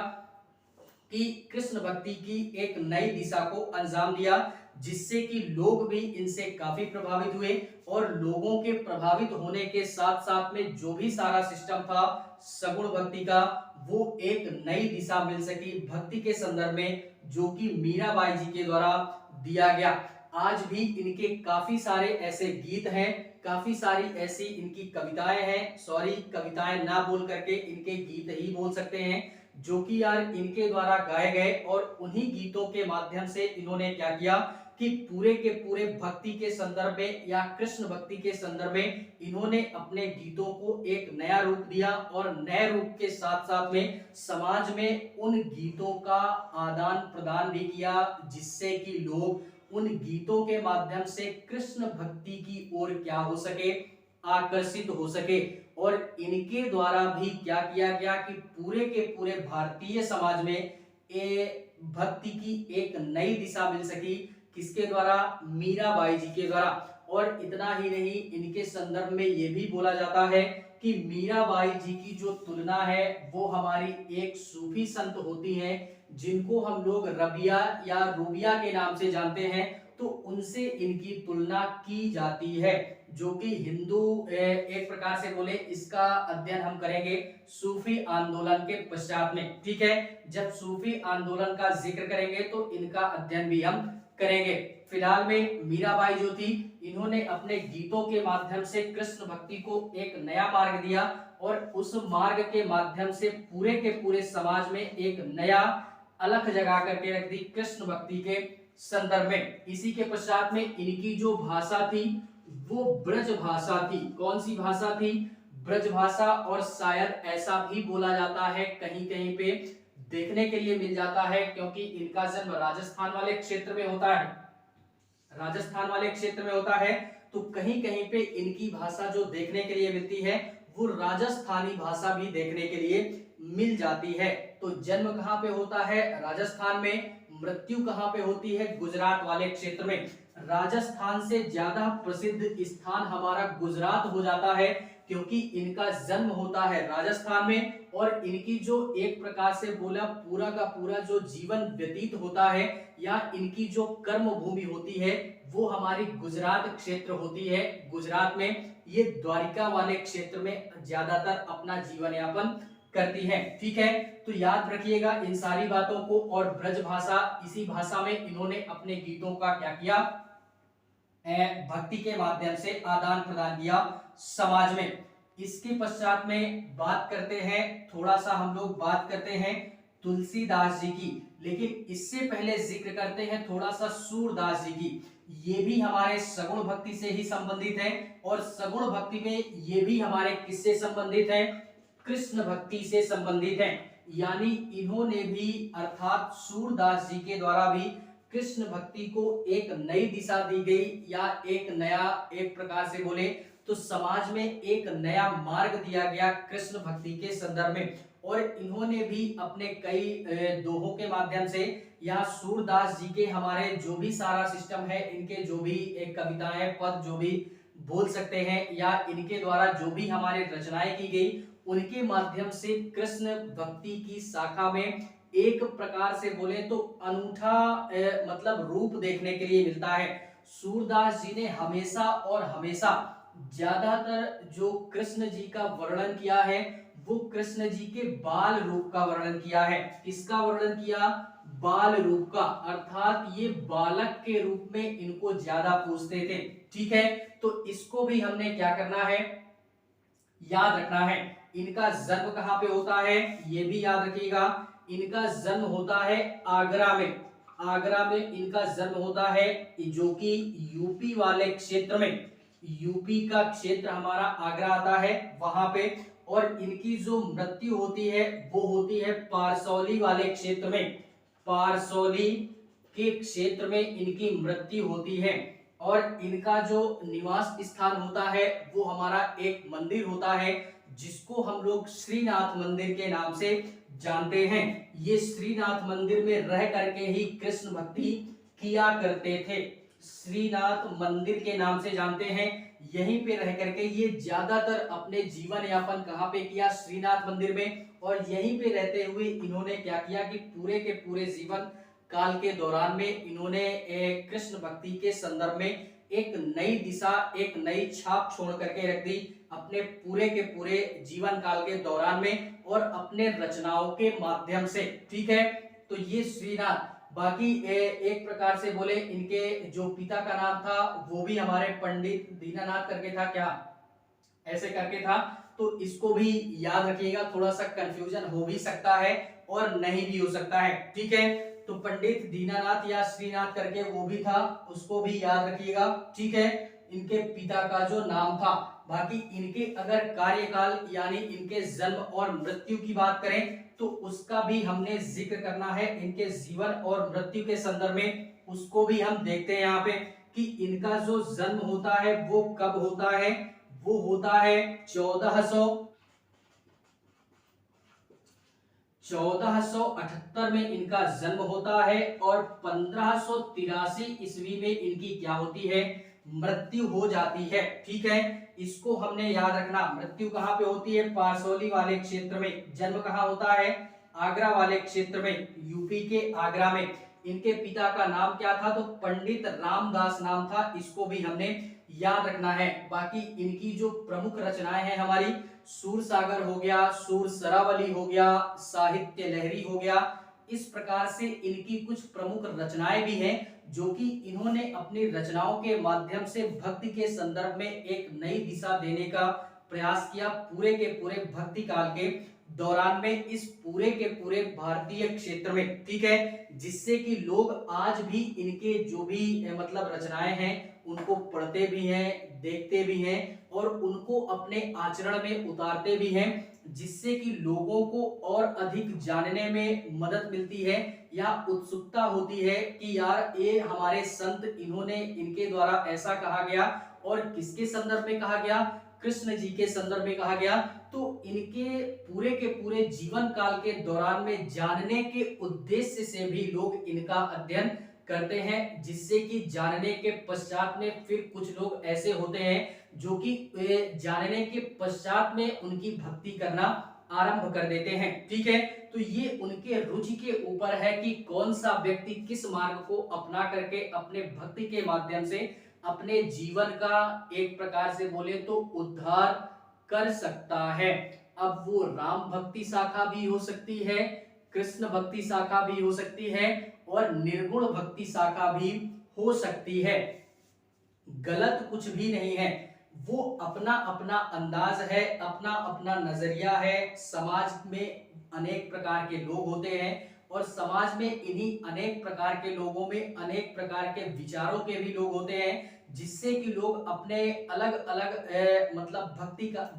कि कृष्ण भक्ति की एक नई दिशा को अंजाम दिया, जिससे कि लोग भी इनसे काफी प्रभावित हुए। और लोगों के प्रभावित होने के साथ साथ में जो भी सारा सिस्टम था सगुण भक्ति का, वो एक नई दिशा मिल सकी भक्ति के संदर्भ में, जो कि मीराबाई जी के द्वारा दिया गया। आज भी इनके काफी सारे ऐसे गीत हैं, काफी सारी ऐसी इनकी कविताएं हैं, सॉरी कविताएं ना बोल करके इनके गीत ही बोल सकते हैं, जो कि यार इनके द्वारा गाए गए, और उन्हीं गीतों के माध्यम से इन्होंने क्या किया कि पूरे के पूरे भक्ति के संदर्भ में या कृष्ण भक्ति के संदर्भ में इन्होंने अपने गीतों को एक नया रूप दिया, और नए रूप के साथ साथ में समाज में उन गीतों का आदान प्रदान भी किया, जिससे कि लोग उन गीतों के माध्यम से कृष्ण भक्ति की ओर क्या हो सके, आकर्षित हो सके। और इनके द्वारा भी क्या किया गया कि पूरे के पूरे भारतीय समाज में भक्ति की एक नई दिशा मिल सकी, किसके द्वारा, मीराबाई जी के द्वारा। और इतना ही नहीं, इनके संदर्भ में यह भी बोला जाता है कि मीराबाई जी की जो तुलना है वो हमारी एक सूफी संत होती हैं, जिनको हम लोग रबिया या रूबिया के नाम से जानते हैं, तो उनसे इनकी तुलना की जाती है, जो कि हिंदू एक प्रकार से बोले इसका अध्ययन हम करेंगे सूफी आंदोलन के पश्चात में। ठीक है, जब सूफी आंदोलन का जिक्र करेंगे तो इनका अध्ययन भी हम करेंगे। फिलहाल में मीराबाई जो थी, इन्होंने अपने गीतों के माध्यम से कृष्ण भक्ति को एक नया मार्ग दिया, और उस मार्ग के माध्यम से पूरे के पूरे समाज में एक नया अलख जगा करके रख दी कृष्ण भक्ति के संदर्भ में। इसी के पश्चात में इनकी जो भाषा थी वो ब्रज भाषा थी। कौन सी भाषा थी? ब्रज भाषा। और शायद ऐसा भी बोला जाता है, कहीं कहीं पे देखने के लिए मिल जाता है, क्योंकि इनका जन्म राजस्थान वाले क्षेत्र में होता है, राजस्थान वाले क्षेत्र में होता है, तो कहीं कहीं पे इनकी भाषा जो देखने के लिए मिलती है वो राजस्थानी भाषा भी देखने के लिए मिल जाती है। तो जन्म कहाँ पे होता है? राजस्थान में। मृत्यु कहाँ पे होती है? गुजरात वाले क्षेत्र में। राजस्थान से ज्यादा प्रसिद्ध स्थान हमारा गुजरात हो जाता है, क्योंकि इनका जन्म होता है राजस्थान में, और इनकी जो एक प्रकार से बोला पूरा का पूरा जो जीवन व्यतीत होता है या इनकी जो कर्म भूमि होती है वो हमारी गुजरात क्षेत्र होती है। गुजरात में ये द्वारिका वाले क्षेत्र में ज्यादातर अपना जीवन यापन करती है। ठीक है, तो याद रखिएगा इन सारी बातों को। और ब्रज भाषा, इसी भाषा में इन्होंने अपने गीतों का क्या किया, भक्ति के माध्यम से आदान प्रदान किया समाज में। इसके पश्चात में बात करते हैं, थोड़ा सा हम लोग बात करते हैं तुलसीदास जी की, लेकिन इससे पहले जिक्र करते हैं थोड़ा सा सूरदास जी की। ये भी हमारे सगुण भक्ति से ही संबंधित है, और सगुण भक्ति में ये भी हमारे किससे संबंधित है? कृष्ण भक्ति से संबंधित है। यानी इन्होंने भी अर्थात सूरदास जी के द्वारा भी कृष्ण भक्ति को एक नई दिशा दी गई, या एक नया एक प्रकार से बोले तो समाज में एक नया मार्ग दिया गया कृष्ण भक्ति के संदर्भ में। और इन्होंने भी अपने कई दोहों के माध्यम से, या सूरदास जी के हमारे जो भी सारा सिस्टम है, इनके जो भी एक कविताएं पद जो भी बोल सकते हैं, या इनके द्वारा जो भी हमारे रचनाएं की गई, उनके माध्यम से कृष्ण भक्ति की शाखा में एक प्रकार से बोले तो अनूठा मतलब रूप देखने के लिए मिलता है। सूरदास जी ने हमेशा और हमेशा ज्यादातर जो कृष्ण जी का वर्णन किया है वो कृष्ण जी के बाल रूप का वर्णन किया है। किसका वर्णन किया? बाल रूप का, अर्थात ये बालक के रूप में इनको ज्यादा पूजते थे। ठीक है, तो इसको भी हमने क्या करना है, याद रखना है। इनका जन्म कहाँ पे होता है ये भी याद रखिएगा। इनका जन्म होता है आगरा में। आगरा में इनका जन्म होता है, जो कि यूपी वाले क्षेत्र में, यूपी का क्षेत्र हमारा आगरा आता है वहां पे। और इनकी जो मृत्यु होती है वो होती है पारसौली वाले क्षेत्र में। पारसौली के क्षेत्र में इनकी मृत्यु होती है। और इनका जो निवास स्थान होता है वो हमारा एक मंदिर होता है, जिसको हम लोग श्रीनाथ मंदिर के नाम से जानते हैं। ये श्रीनाथ मंदिर में रह करके ही कृष्ण भक्ति किया करते थे। श्रीनाथ मंदिर के नाम से जानते हैं। यहीं पे रह करके ये ज्यादातर अपने जीवन यापन कहाँ पे किया? श्रीनाथ मंदिर में। और यहीं पे रहते हुए इन्होंने क्या किया कि पूरे के पूरे जीवन काल के दौरान में इन्होंने कृष्ण भक्ति के संदर्भ में एक नई दिशा, एक नई छाप छोड़ करके रख दी अपने पूरे के पूरे जीवन काल के दौरान में, और अपने रचनाओं के माध्यम से। ठीक है, तो ये श्रीनाथ बाकी एक प्रकार से बोले इनके जो पिता का नाम था वो भी हमारे पंडित दीनानाथ करके था, क्या ऐसे करके था। तो इसको भी याद रखिएगा, थोड़ा सा कंफ्यूजन हो भी सकता है और नहीं भी हो सकता है, ठीक है। तो पंडित दीनानाथ या श्रीनाथ करके वो भी था, उसको भी याद रखिएगा, ठीक है। इनके पिता का जो नाम था। बाकी इनके अगर कार्यकाल यानी इनके जन्म और मृत्यु की बात करें तो उसका भी हमने जिक्र करना है, इनके जीवन और मृत्यु के संदर्भ में उसको भी हम देखते हैं यहाँ पे कि इनका जो जन्म होता है वो कब होता है। वो होता है 1478 में इनका जन्म होता है और 1583 ईस्वी में इनकी क्या होती है, मृत्यु हो जाती है, ठीक है। इसको हमने याद रखना। मृत्यु कहाँ पे होती है, पारसौली वाले क्षेत्र में। जन्म कहाँ होता है, आगरा वाले क्षेत्र में, यूपी के आगरा में। इनके पिता का नाम क्या था, तो पंडित रामदास नाम था, इसको भी हमने याद रखना है। बाकी इनकी जो प्रमुख रचनाएं हैं हमारी, सूरसागर हो गया, सूर सरावली हो गया, साहित्य लहरी हो गया, इस प्रकार से इनकी कुछ प्रमुख रचनाएं भी हैं जो कि इन्होंने अपनी रचनाओं के माध्यम से भक्ति के संदर्भ में एक नई दिशा देने का प्रयास किया पूरे के पूरे भक्ति काल के दौरान में, इस पूरे के पूरे भारतीय क्षेत्र में, ठीक है। जिससे कि लोग आज भी इनके जो भी मतलब रचनाएं हैं उनको पढ़ते भी हैं, देखते भी हैं और उनको अपने आचरण में उतारते भी हैं, जिससे कि लोगों को और अधिक जानने में मदद मिलती है या उत्सुकता होती है कि यार ये हमारे संत, इन्होंने, इनके द्वारा ऐसा कहा गया और किसके संदर्भ में कहा गया, कृष्ण जी के संदर्भ में कहा गया। तो इनके पूरे के पूरे जीवन काल के दौरान में जानने के उद्देश्य से भी लोग इनका अध्ययन करते हैं, जिससे कि जानने के पश्चात में फिर कुछ लोग ऐसे होते हैं जो कि जानने के पश्चात में उनकी भक्ति करना आरंभ कर देते हैं, ठीक है। तो ये उनके रुचि के ऊपर है कि कौन सा व्यक्ति किस मार्ग को अपना करके अपने भक्ति के माध्यम से अपने जीवन का एक प्रकार से बोले तो उद्धार कर सकता है। अब वो राम भक्ति शाखा भी हो सकती है, कृष्ण भक्ति शाखा भी हो सकती है और निर्गुण भक्ति शाखा भी हो सकती है। गलत कुछ भी नहीं है, वो अपना अपना अंदाज है, अपना अपना नजरिया है। समाज में अनेक प्रकार के लोग होते हैं और समाज में इन्हीं अनेक प्रकार के लोगों में अनेक प्रकार के विचारों के भी लोग होते हैं, जिससे कि लोग अपने अलग अलग मतलब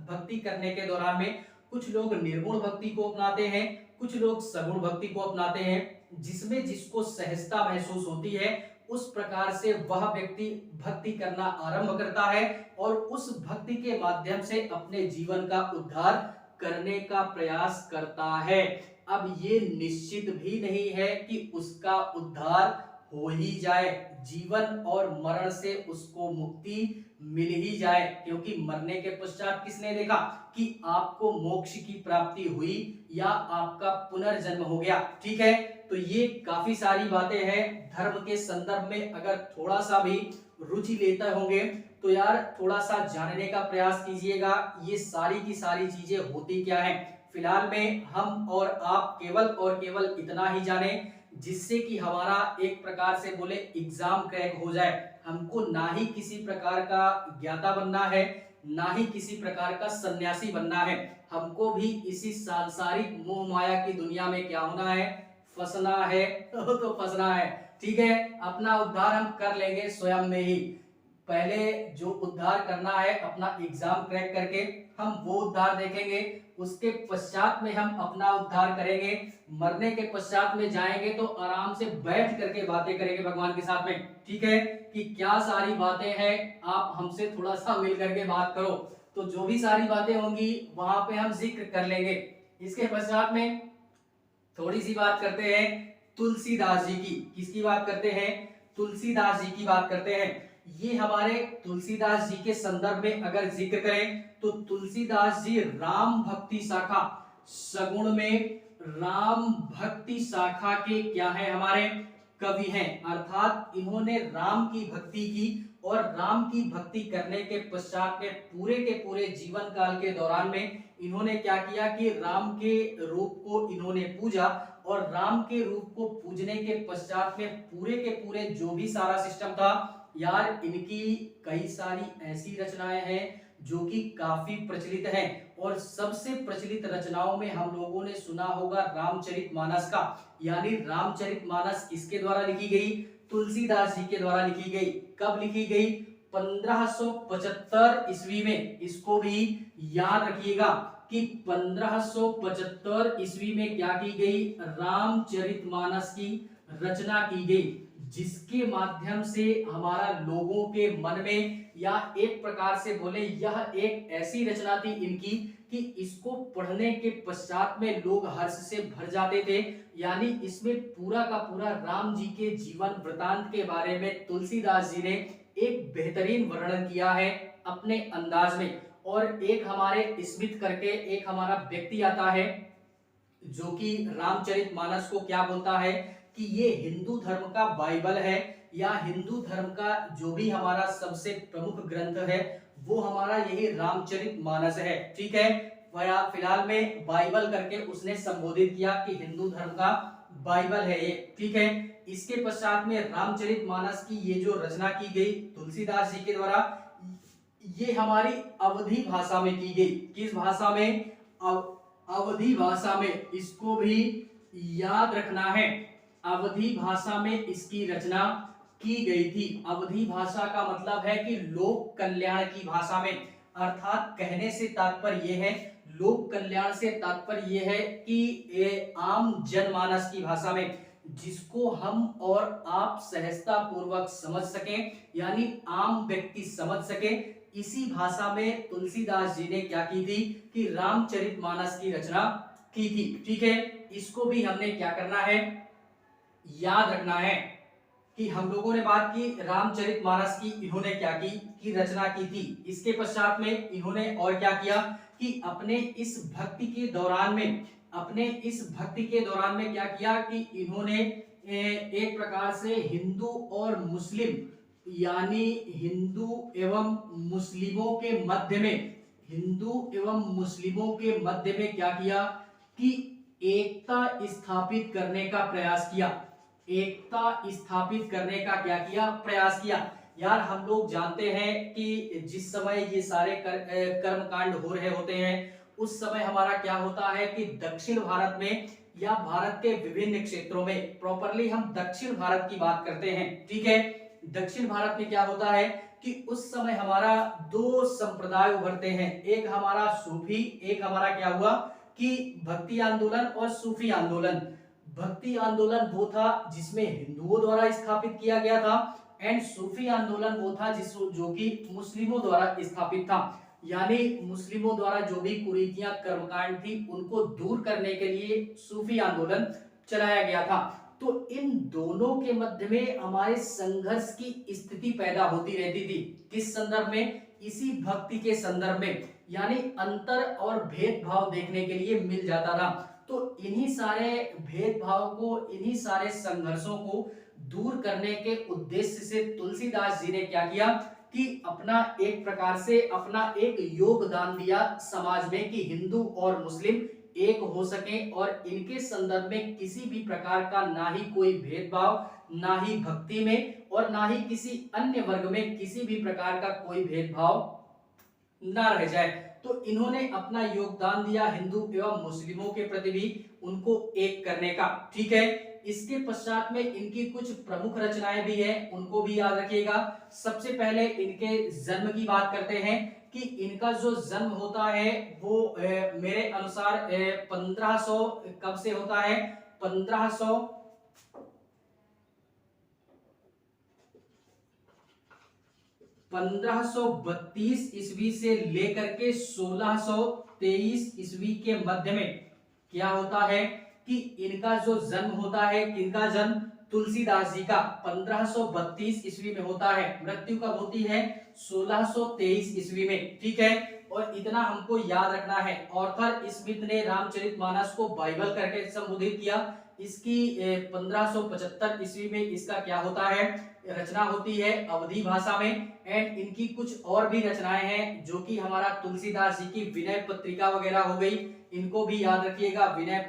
भक्ति करने के दौरान में कुछ लोग निर्गुण भक्ति को अपनाते हैं, कुछ लोग सगुण भक्ति को अपनाते हैं, जिसमें जिसको सहजता महसूस होती है उस प्रकार से वह व्यक्ति भक्ति करना आरंभ करता है और उस भक्ति के माध्यम से अपने जीवन का उद्धार करने का प्रयास करता है। अब ये निश्चित भी नहीं है कि उसका उद्धार हो ही जाए, जीवन और मरण से उसको मुक्ति मिल ही जाए, क्योंकि मरने के पश्चात किसने देखा कि आपको मोक्ष की प्राप्ति हुई या आपका पुनर्जन्म हो गया, ठीक है। तो ये काफी सारी बातें हैं धर्म के संदर्भ में, अगर थोड़ा सा भी रुचि लेते होंगे तो यार थोड़ा सा जानने का प्रयास कीजिएगा ये सारी की सारी चीजें होती क्या है। फिलहाल में हम और आप केवल और केवल इतना ही जाने जिससे कि हमारा एक प्रकार से बोले एग्जाम क्रैक हो जाए। हमको ना ही किसी प्रकार का ज्ञाता बनना है, ना ही किसी प्रकार का सन्यासी बनना है, हमको भी इसी सांसारिक मोह माया की दुनिया में क्या होना है, फंसना है तो फंसना है, ठीक है। अपना उद्धार हम कर लेंगे स्वयं में ही। पहले जो उद्धार करना है अपना एग्जाम क्रैक करके हम वो उद्धार देखेंगे, उसके पश्चात में हम अपना उद्धार करेंगे। मरने के पश्चात में जाएंगे तो आराम से बैठ करके बातें करेंगे भगवान के साथ में, ठीक है। कि क्या सारी बातें हैं, आप हमसे थोड़ा सा मिल करके बात करो, तो जो भी सारी बातें होंगी वहां पे हम जिक्र कर लेंगे। इसके पश्चात में थोड़ी सी बात करते हैं तुलसीदास जी की। किसकी बात करते हैं, तुलसीदास जी की बात करते हैं। ये हमारे तुलसीदास जी के संदर्भ में अगर जिक्र करें तो तुलसीदास जी राम भक्ति शाखा, सगुण में राम भक्ति शाखा के क्या है, हमारे कवि हैं, अर्थात इन्होंने राम की भक्ति की और राम की भक्ति करने के पश्चात में पूरे के पूरे जीवन काल के दौरान में इन्होंने क्या किया कि राम के रूप को इन्होंने पूजा, और राम के रूप को पूजने के पश्चात में पूरे के पूरे जो भी सारा सिस्टम था यार, इनकी कई सारी ऐसी रचनाएं हैं जो कि काफी प्रचलित हैं। और सबसे प्रचलित रचनाओं में हम लोगों ने सुना होगा रामचरितमानस का। यानी रामचरितमानस किसके द्वारा लिखी गई? तुलसीदास जी के द्वारा लिखी गई। कब लिखी गई? 1575 ईस्वी में। इसको भी याद रखिएगा कि 1575 ईस्वी में क्या की गई? रामचरितमानस की रचना की गई, जिसके माध्यम से हमारा लोगों के मन में, या एक प्रकार से बोले यह एक ऐसी रचना थी इनकी कि इसको पढ़ने के पश्चात में लोग हर्ष से भर जाते थे। यानी इसमें पूरा का पूरा राम जी के जीवन वृतांत के बारे में तुलसीदास जी ने एक बेहतरीन वर्णन किया है अपने अंदाज में। और एक हमारे स्मिथ करके एक हमारा व्यक्ति आता है जो कि रामचरितमानस को क्या बोलता है कि ये हिंदू धर्म का बाइबल है, या हिंदू धर्म का जो भी हमारा सबसे प्रमुख ग्रंथ है वो हमारा यही रामचरितमानस है। ठीक है, फिलहाल में बाइबल करके उसने संबोधित किया कि हिंदू धर्म का बाइबल है ये। ठीक है, इसके पश्चात में रामचरितमानस की ये जो रचना की गई तुलसीदास जी के द्वारा, ये हमारी अवधी भाषा में की गई। किस भाषा में? अवधी भाषा में। इसको भी याद रखना है, अवधी भाषा में इसकी रचना की गई थी। अवधी भाषा का मतलब है कि लोक कल्याण की भाषा में, अर्थात कहने से तात्पर्य यह है, लोक कल्याण से तात्पर्य यह है कि आम जनमानस की भाषा में, जिसको हम और आप सहजता पूर्वक समझ सकें, यानी आम व्यक्ति समझ सके, इसी भाषा में तुलसीदास जी ने क्या की थी कि रामचरितमानस की रचना की थी। ठीक है, इसको भी हमने क्या करना है? याद रखना है कि हम लोगों ने बात की रामचरितमानस की, इन्होंने क्या की कि रचना की थी। इसके पश्चात में इन्होंने और क्या किया कि अपने इस भक्ति के दौरान में क्या किया कि इन्होंने एक प्रकार से हिंदू और मुस्लिम, यानी हिंदू एवं मुस्लिमों के मध्य में क्या किया कि एकता स्थापित करने का प्रयास किया। यार, हम लोग जानते हैं कि जिस समय ये सारे कर्मकांड हो रहे होते हैं, उस समय हमारा क्या होता है कि दक्षिण भारत में या भारत के विभिन्न क्षेत्रों में, प्रॉपरली हम दक्षिण भारत की बात करते हैं। ठीक है, दक्षिण भारत में क्या होता है कि उस समय हमारा दो संप्रदाय उभरते हैं, एक हमारा सूफी, एक हमारा क्या हुआ कि भक्ति आंदोलन और सूफी आंदोलन। भक्ति आंदोलन वो था जिसमें हिंदुओं द्वारा स्थापित किया गया था, एंड सूफी आंदोलन वो था जो कि मुस्लिमों द्वारा स्थापित था। यानी मुस्लिमों द्वारा जो भी कुरीतियां कर्मकांड थी उनको दूर करने के लिए सूफी आंदोलन चलाया गया था। तो इन दोनों के मध्य में हमारे संघर्ष की स्थिति पैदा होती रहती थी। किस संदर्भ में? इसी भक्ति के संदर्भ में, यानी अंतर और भेदभाव देखने के लिए मिल जाता था। तो इन्हीं सारे भेदभाव को, इन्हीं सारे संघर्षों को दूर करने के उद्देश्य से तुलसीदास जी ने क्या किया कि अपना एक प्रकार से अपना एक योगदान दिया समाज में कि हिंदू और मुस्लिम एक हो सके, और इनके संदर्भ में किसी भी प्रकार का ना ही कोई भेदभाव, ना ही भक्ति में और ना ही किसी अन्य वर्ग में किसी भी प्रकार का कोई भेदभाव ना रह जाए। तो इन्होंने अपना योगदान दिया हिंदू एवं मुस्लिमों के प्रति भी उनको एक करने का। ठीक है, इसके पश्चात में इनकी कुछ प्रमुख रचनाएं भी हैं, उनको भी याद रखिएगा। सबसे पहले इनके जन्म की बात करते हैं कि इनका जो जन्म होता है वो मेरे अनुसार 1500 कब से होता है? 1532 ईस्वी से लेकर के 1623 ईस्वी के मध्य में क्या होता है कि इनका जो जन्म होता है, किनका जन्म? तुलसीदास जी का 1532 ईस्वी में होता है। मृत्यु कब होती है? 1623 ईस्वी में। ठीक है, और इतना हमको याद रखना है, ऑर्थर स्मिथ ने रामचरितमानस को बाइबल करके संबोधित किया। इसकी 1575 ईस्वी में इसका क्या होता है, रचना होती है अवधी भाषा में। एंड इनकी कुछ और भी रचनाएं हैं जो कि हमारा तुलसीदास जी की विनय पत्रिका वगैरह हो गई, इनको भी याद रखिएगा। विनय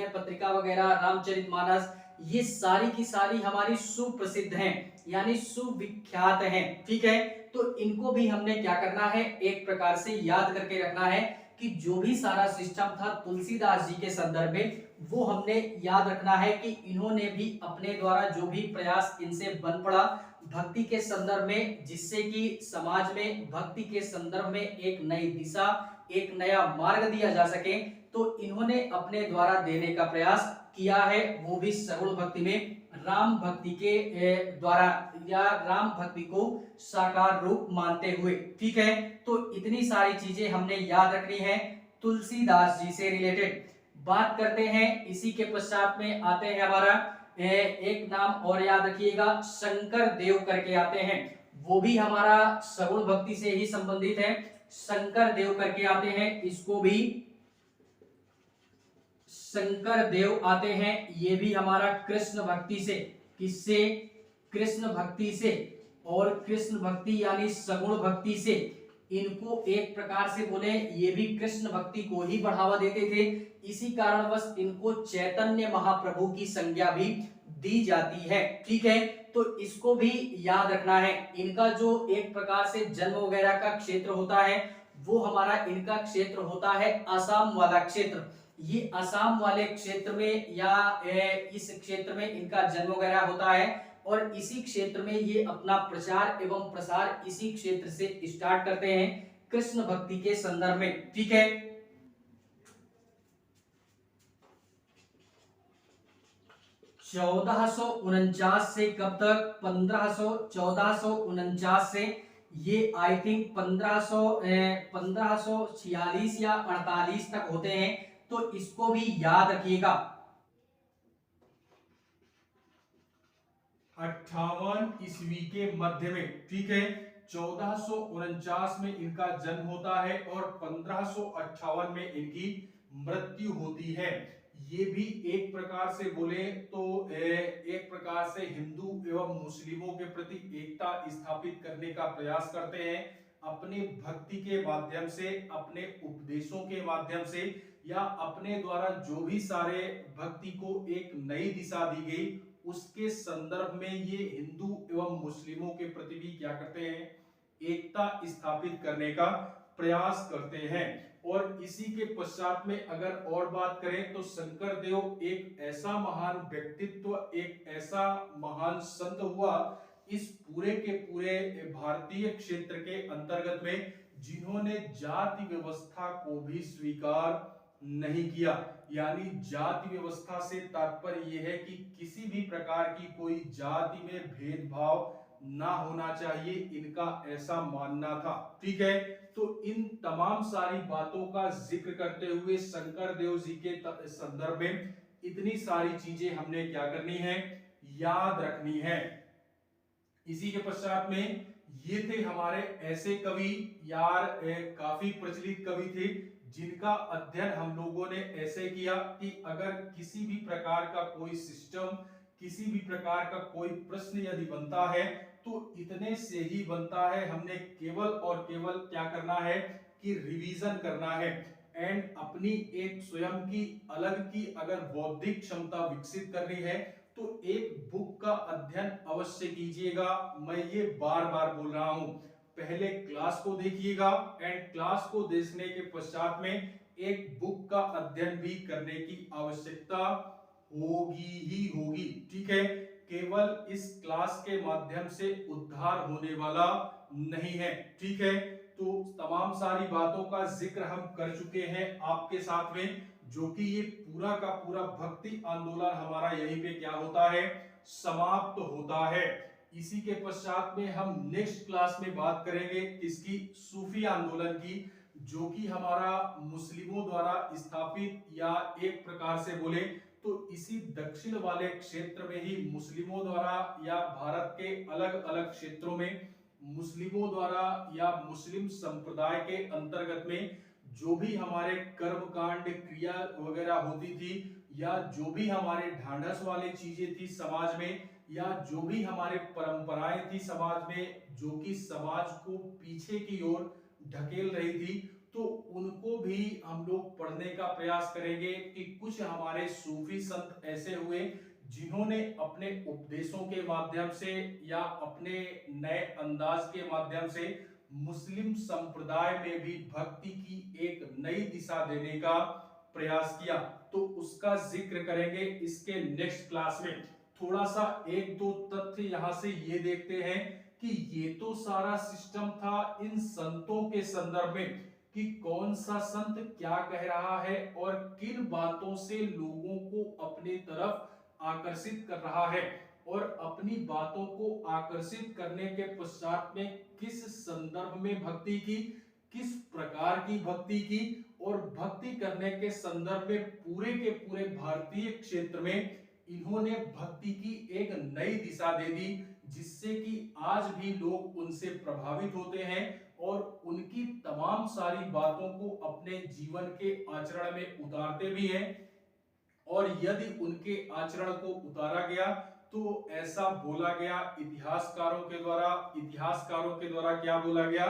पत्रिका वगैरह, रामचरितमानस, ये सारी की सारी हमारी सुप्रसिद्ध हैं, यानी सुविख्यात हैं। ठीक है, तो इनको भी हमने क्या करना है, एक प्रकार से याद करके रखना है कि जो भी सारा सिस्टम था तुलसीदास जी के संदर्भ में, वो हमने याद रखना है कि इन्होंने भी अपने द्वारा जो भी प्रयास इनसे बन पड़ा भक्ति के संदर्भ में, जिससे कि समाज में भक्ति के संदर्भ में एक नई दिशा, एक नया मार्ग दिया जा सके, तो इन्होंने अपने द्वारा देने का प्रयास किया है, वो भी सगुण भक्ति में राम भक्ति के द्वारा, या राम भक्ति को साकार रूप मानते हुए। ठीक है, तो इतनी सारी चीजें हमने याद रखनी है तुलसीदास जी से रिलेटेड। बात करते हैं, इसी के पश्चात में आते हैं हमारा एक नाम और याद रखिएगा, शंकर देव करके आते हैं, वो भी हमारा सगुण भक्ति से ही संबंधित है। शंकर देव करके आते हैं, इसको भी शंकर देव आते हैं, ये भी हमारा कृष्ण भक्ति से, किससे, कृष्ण भक्ति से, और कृष्ण भक्ति यानी सगुण भक्ति से, इनको एक प्रकार से बोले ये भी कृष्ण भक्ति को ही बढ़ावा देते थे। इसी कारणवश इनको चैतन्य महाप्रभु की संज्ञा भी दी जाती है। ठीक है, तो इसको भी याद रखना है। इनका जो एक प्रकार से जन्म वगैरह का क्षेत्र होता है, वो हमारा इनका क्षेत्र होता है असम वाला क्षेत्र। ये असम वाले क्षेत्र में या इस क्षेत्र में इनका जन्म वगैरह होता है, और इसी क्षेत्र में ये अपना प्रचार एवं प्रसार इसी क्षेत्र से स्टार्ट करते हैं कृष्ण भक्ति के संदर्भ में। ठीक है, 1449 से कब तक, 1449 से ये आई थिंक 1546 या 48 तक होते हैं, तो इसको भी याद रखिएगा। 58 ईस्वी के मध्य में। ठीक है, 1449 में इनका जन्म होता है और 1558 में इनकी मृत्यु होती है। ये भी एक प्रकार से बोले तो एक प्रकार से हिंदू एवं मुस्लिमों के प्रति एकता स्थापित करने का प्रयास करते हैं, अपने भक्ति के माध्यम से, अपने उपदेशों के माध्यम से, या अपने द्वारा जो भी सारे भक्ति को एक नई दिशा दी गई उसके संदर्भ में ये हिंदू एवं मुस्लिमों के प्रति भी क्या करते हैं, एकता स्थापित करने का प्रयास करते हैं। और इसी के पश्चात में अगर और बात करें तो शंकर देव एक ऐसा महान व्यक्तित्व, एक ऐसा महान संत हुआ इस पूरे के पूरे भारतीय क्षेत्र के अंतर्गत में, जिन्होंने जाति व्यवस्था को भी स्वीकार नहीं किया। यानी जाति व्यवस्था से तात्पर्य यह है कि किसी भी प्रकार की कोई जाति में भेदभाव ना होना चाहिए, इनका ऐसा मानना था। ठीक है, तो इन तमाम सारी बातों का जिक्र करते हुए शंकर देव जी के संदर्भ में इतनी सारी चीजें हमने क्या करनी है, याद रखनी है। इसी के पश्चात में ये थे हमारे ऐसे कवि, यार काफी प्रचलित कवि थे जिनका अध्ययन हम लोगों ने ऐसे किया कि अगर किसी भी प्रकार का कोई सिस्टम, किसी भी प्रकार का कोई प्रश्न यदि बनता है तो इतने से ही बनता है। हमने केवल और केवल क्या करना है कि रिवीजन करना है, एंड अपनी एक स्वयं की अलग की अगर बौद्धिक क्षमता विकसित करनी है तो एक बुक का अध्ययन अवश्य कीजिएगा। मैं ये बार बार बोल रहा हूं, पहले क्लास को देखिएगा एंड क्लास को देखने के पश्चात में एक बुक का अध्ययन भी करने की आवश्यकता होगी ही होगी। ठीक है, केवल इस क्लास के माध्यम से उद्धार होने वाला नहीं है। ठीक है, तो तमाम सारी बातों का जिक्र हम कर चुके हैं आपके साथ में, जो कि ये पूरा का पूरा भक्ति आंदोलन हमारा यहीं पे क्या होता है, समाप्त होता है। इसी के पश्चात में हम नेक्स्ट क्लास में बात करेंगे किसकी, सूफी आंदोलन की, जो कि हमारा मुस्लिमों द्वारा स्थापित, या एक प्रकार से बोले तो इसी दक्षिण वाले क्षेत्र में ही मुस्लिमों द्वारा, या भारत के अलग अलग क्षेत्रों में मुस्लिमों द्वारा या मुस्लिम संप्रदाय के अंतर्गत में जो भी हमारे कर्मकांड क्रिया वगैरह होती थी, या जो भी हमारे ढांढस वाली चीजें थी समाज में, या जो भी हमारे परंपराएं थी समाज में, जो कि समाज को पीछे की ओर ढकेल रही थी, तो उनको भी हम लोग पढ़ने का प्रयास करेंगे कि कुछ हमारे सूफी संत ऐसे हुए जिन्होंने अपने उपदेशों के माध्यम से या अपने नए अंदाज के माध्यम से मुस्लिम संप्रदाय में भी भक्ति की एक नई दिशा देने का प्रयास किया। तो उसका जिक्र करेंगे इसके नेक्स्ट क्लास में। थोड़ा सा एक दो तथ्य यहां से ये देखते हैं कि ये तो सारा सिस्टम था इन संतों के संदर्भ में कि कौन सा संत क्या कह रहा है और किन बातों से लोगों को अपनी तरफ आकर्षित कर रहा है, और अपनी बातों को आकर्षित करने के पश्चात में किस संदर्भ में भक्ति की, किस प्रकार की भक्ति की, और भक्ति करने के संदर्भ में पूरे के पूरे भारतीय क्षेत्र में इन्होंने भक्ति की एक नई दिशा दे दी, जिससे कि आज भी लोग उनसे प्रभावित होते हैं और उनकी तमाम सारी बातों को अपने जीवन के आचरण में उतारते भी हैं। और यदि उनके आचरण को उतारा गया तो ऐसा बोला गया इतिहासकारों के द्वारा क्या बोला गया,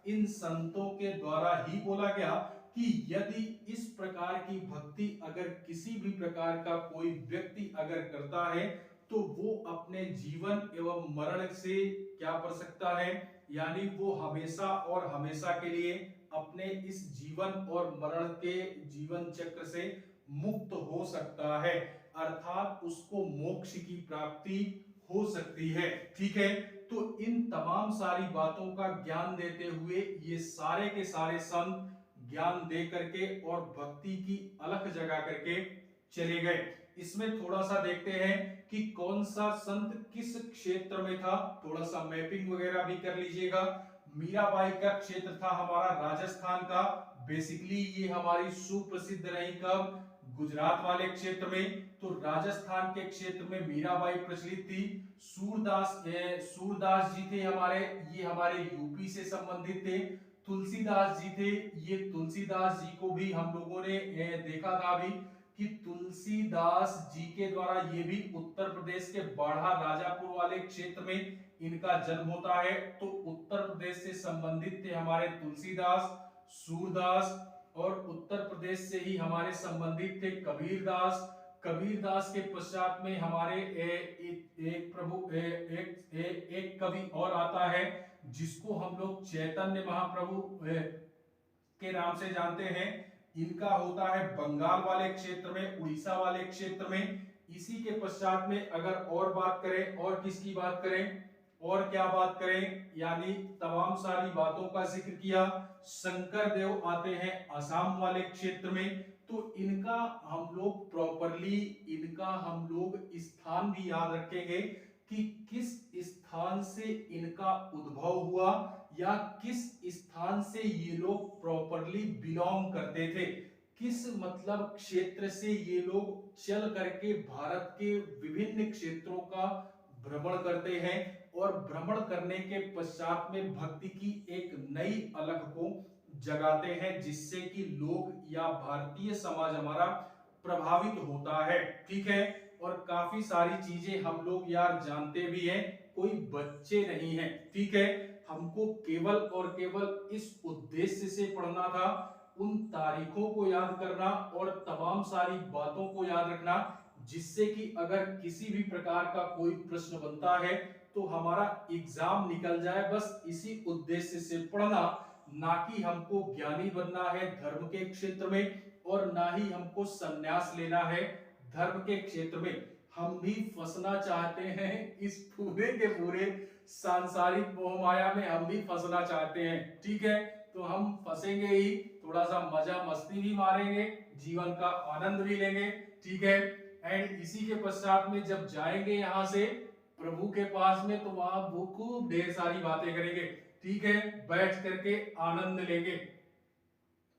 इन संतों के द्वारा ही बोला गया कि यदि इस प्रकार की भक्ति अगर किसी भी प्रकार का कोई व्यक्ति अगर करता है तो वो अपने जीवन एवं मरण से क्या कर सकता है, यानी वो हमेशा और हमेशा के लिए अपने इस जीवन और मरण के जीवन चक्र से मुक्त हो सकता है, अर्थात उसको मोक्ष की प्राप्ति हो सकती है। ठीक है, तो इन तमाम सारी बातों का ज्ञान देते हुए ये सारे के सारे संत ज्ञान दे करके और भक्ति की अलख जगा करके चले गए। इसमें थोड़ा सा देखते हैं कि कौन सा संत किस क्षेत्र में था, थोड़ा सा मैपिंग वगैरह भी कर लीजिएगा। मीराबाई का क्षेत्र था हमारा राजस्थान का, बेसिकली ये हमारी सुप्रसिद्ध रही कब, गुजरात वाले क्षेत्र में। तो राजस्थान के क्षेत्र में मीराबाई प्रचलित थी। सूरदास जी थे हमारे, ये हमारे यूपी से संबंधित थे। तुलसीदास जी थे, ये तुलसीदास जी को भी हम लोगों ने देखा था अभी कि तुलसीदास जी के द्वारा ये भी उत्तर प्रदेश के बाढ़ा राजापुर वाले क्षेत्र में इनका जन्म होता है। तो उत्तर प्रदेश से संबंधित थे हमारे तुलसीदास, सूरदास, और उत्तर प्रदेश से ही हमारे संबंधित थे कबीरदास। कबीरदास के पश्चात में हमारे एक कवि और आता है जिसको हम लोग चैतन्य महाप्रभु के नाम से जानते हैं। इनका होता है बंगाल वाले क्षेत्र में, उड़ीसा वाले क्षेत्र में। इसी के पश्चात में अगर और बात करें, और किसकी बात करें, और क्या बात करें, यानी तमाम सारी बातों का जिक्र किया। शंकर देव आते हैं असम वाले क्षेत्र में। तो इनका हम लोग प्रॉपरली इनका हम लोग स्थान भी याद रखेंगे कि किस स्थान से इनका उद्भव हुआ या किस स्थान से ये लोग प्रॉपरली बिलोंग करते थे, किस मतलब क्षेत्र से ये लोग चल करके भारत के विभिन्न क्षेत्रों का भ्रमण करते हैं और भ्रमण करने के पश्चात में भक्ति की एक नई अलख को जगाते हैं, जिससे कि लोग या भारतीय समाज हमारा प्रभावित होता है। ठीक है, और काफी सारी चीजें हम लोग यार जानते भी हैं, कोई बच्चे नहीं हैं। ठीक है, हमको केवल और केवल इस उद्देश्य से पढ़ना था, उन तारीखों को याद करना और तमाम सारी बातों को याद रखना, जिससे कि अगर किसी भी प्रकार का कोई प्रश्न बनता है तो हमारा एग्जाम निकल जाए। बस इसी उद्देश्य से पढ़ना, ना कि हमको ज्ञानी बनना है धर्म के क्षेत्र में, और ना ही हमको संन्यास लेना है धर्म के क्षेत्र में। हम भी फंसना चाहते हैं इस पूरे के पूरे सांसारिक मोह माया में, हम भी फंसना चाहते हैं। ठीक है, तो हम फंसेंगे ही, थोड़ा सा मजा मस्ती भी मारेंगे, जीवन का आनंद भी लेंगे। ठीक है, एंड इसी के पश्चात में जब जाएंगे यहाँ से प्रभु के पास में, तो वहां खूब ढेर सारी बातें करेंगे। ठीक है, बैठ करके आनंद लेंगे।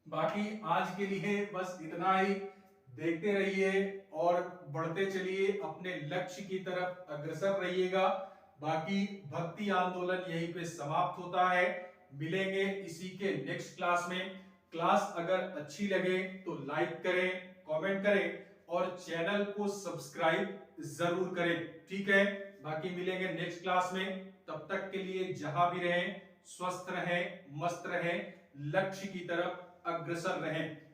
बाकी आज के लिए बस इतना ही, देखते रहिए और बढ़ते चलिए, अपने लक्ष्य की तरफ अग्रसर रहिएगा। बाकी भक्ति आंदोलन यहीं पे समाप्त होता है। मिलेंगे इसी के नेक्स्ट क्लास में। क्लास अगर अच्छी लगे तो लाइक करें, कमेंट करें, और चैनल को सब्सक्राइब जरूर करें। ठीक है, बाकी मिलेंगे नेक्स्ट क्लास में। तब तक के लिए जहां भी रहें, स्वस्थ रहें, मस्त रहें, लक्ष्य की तरफ अग्रसर रहें।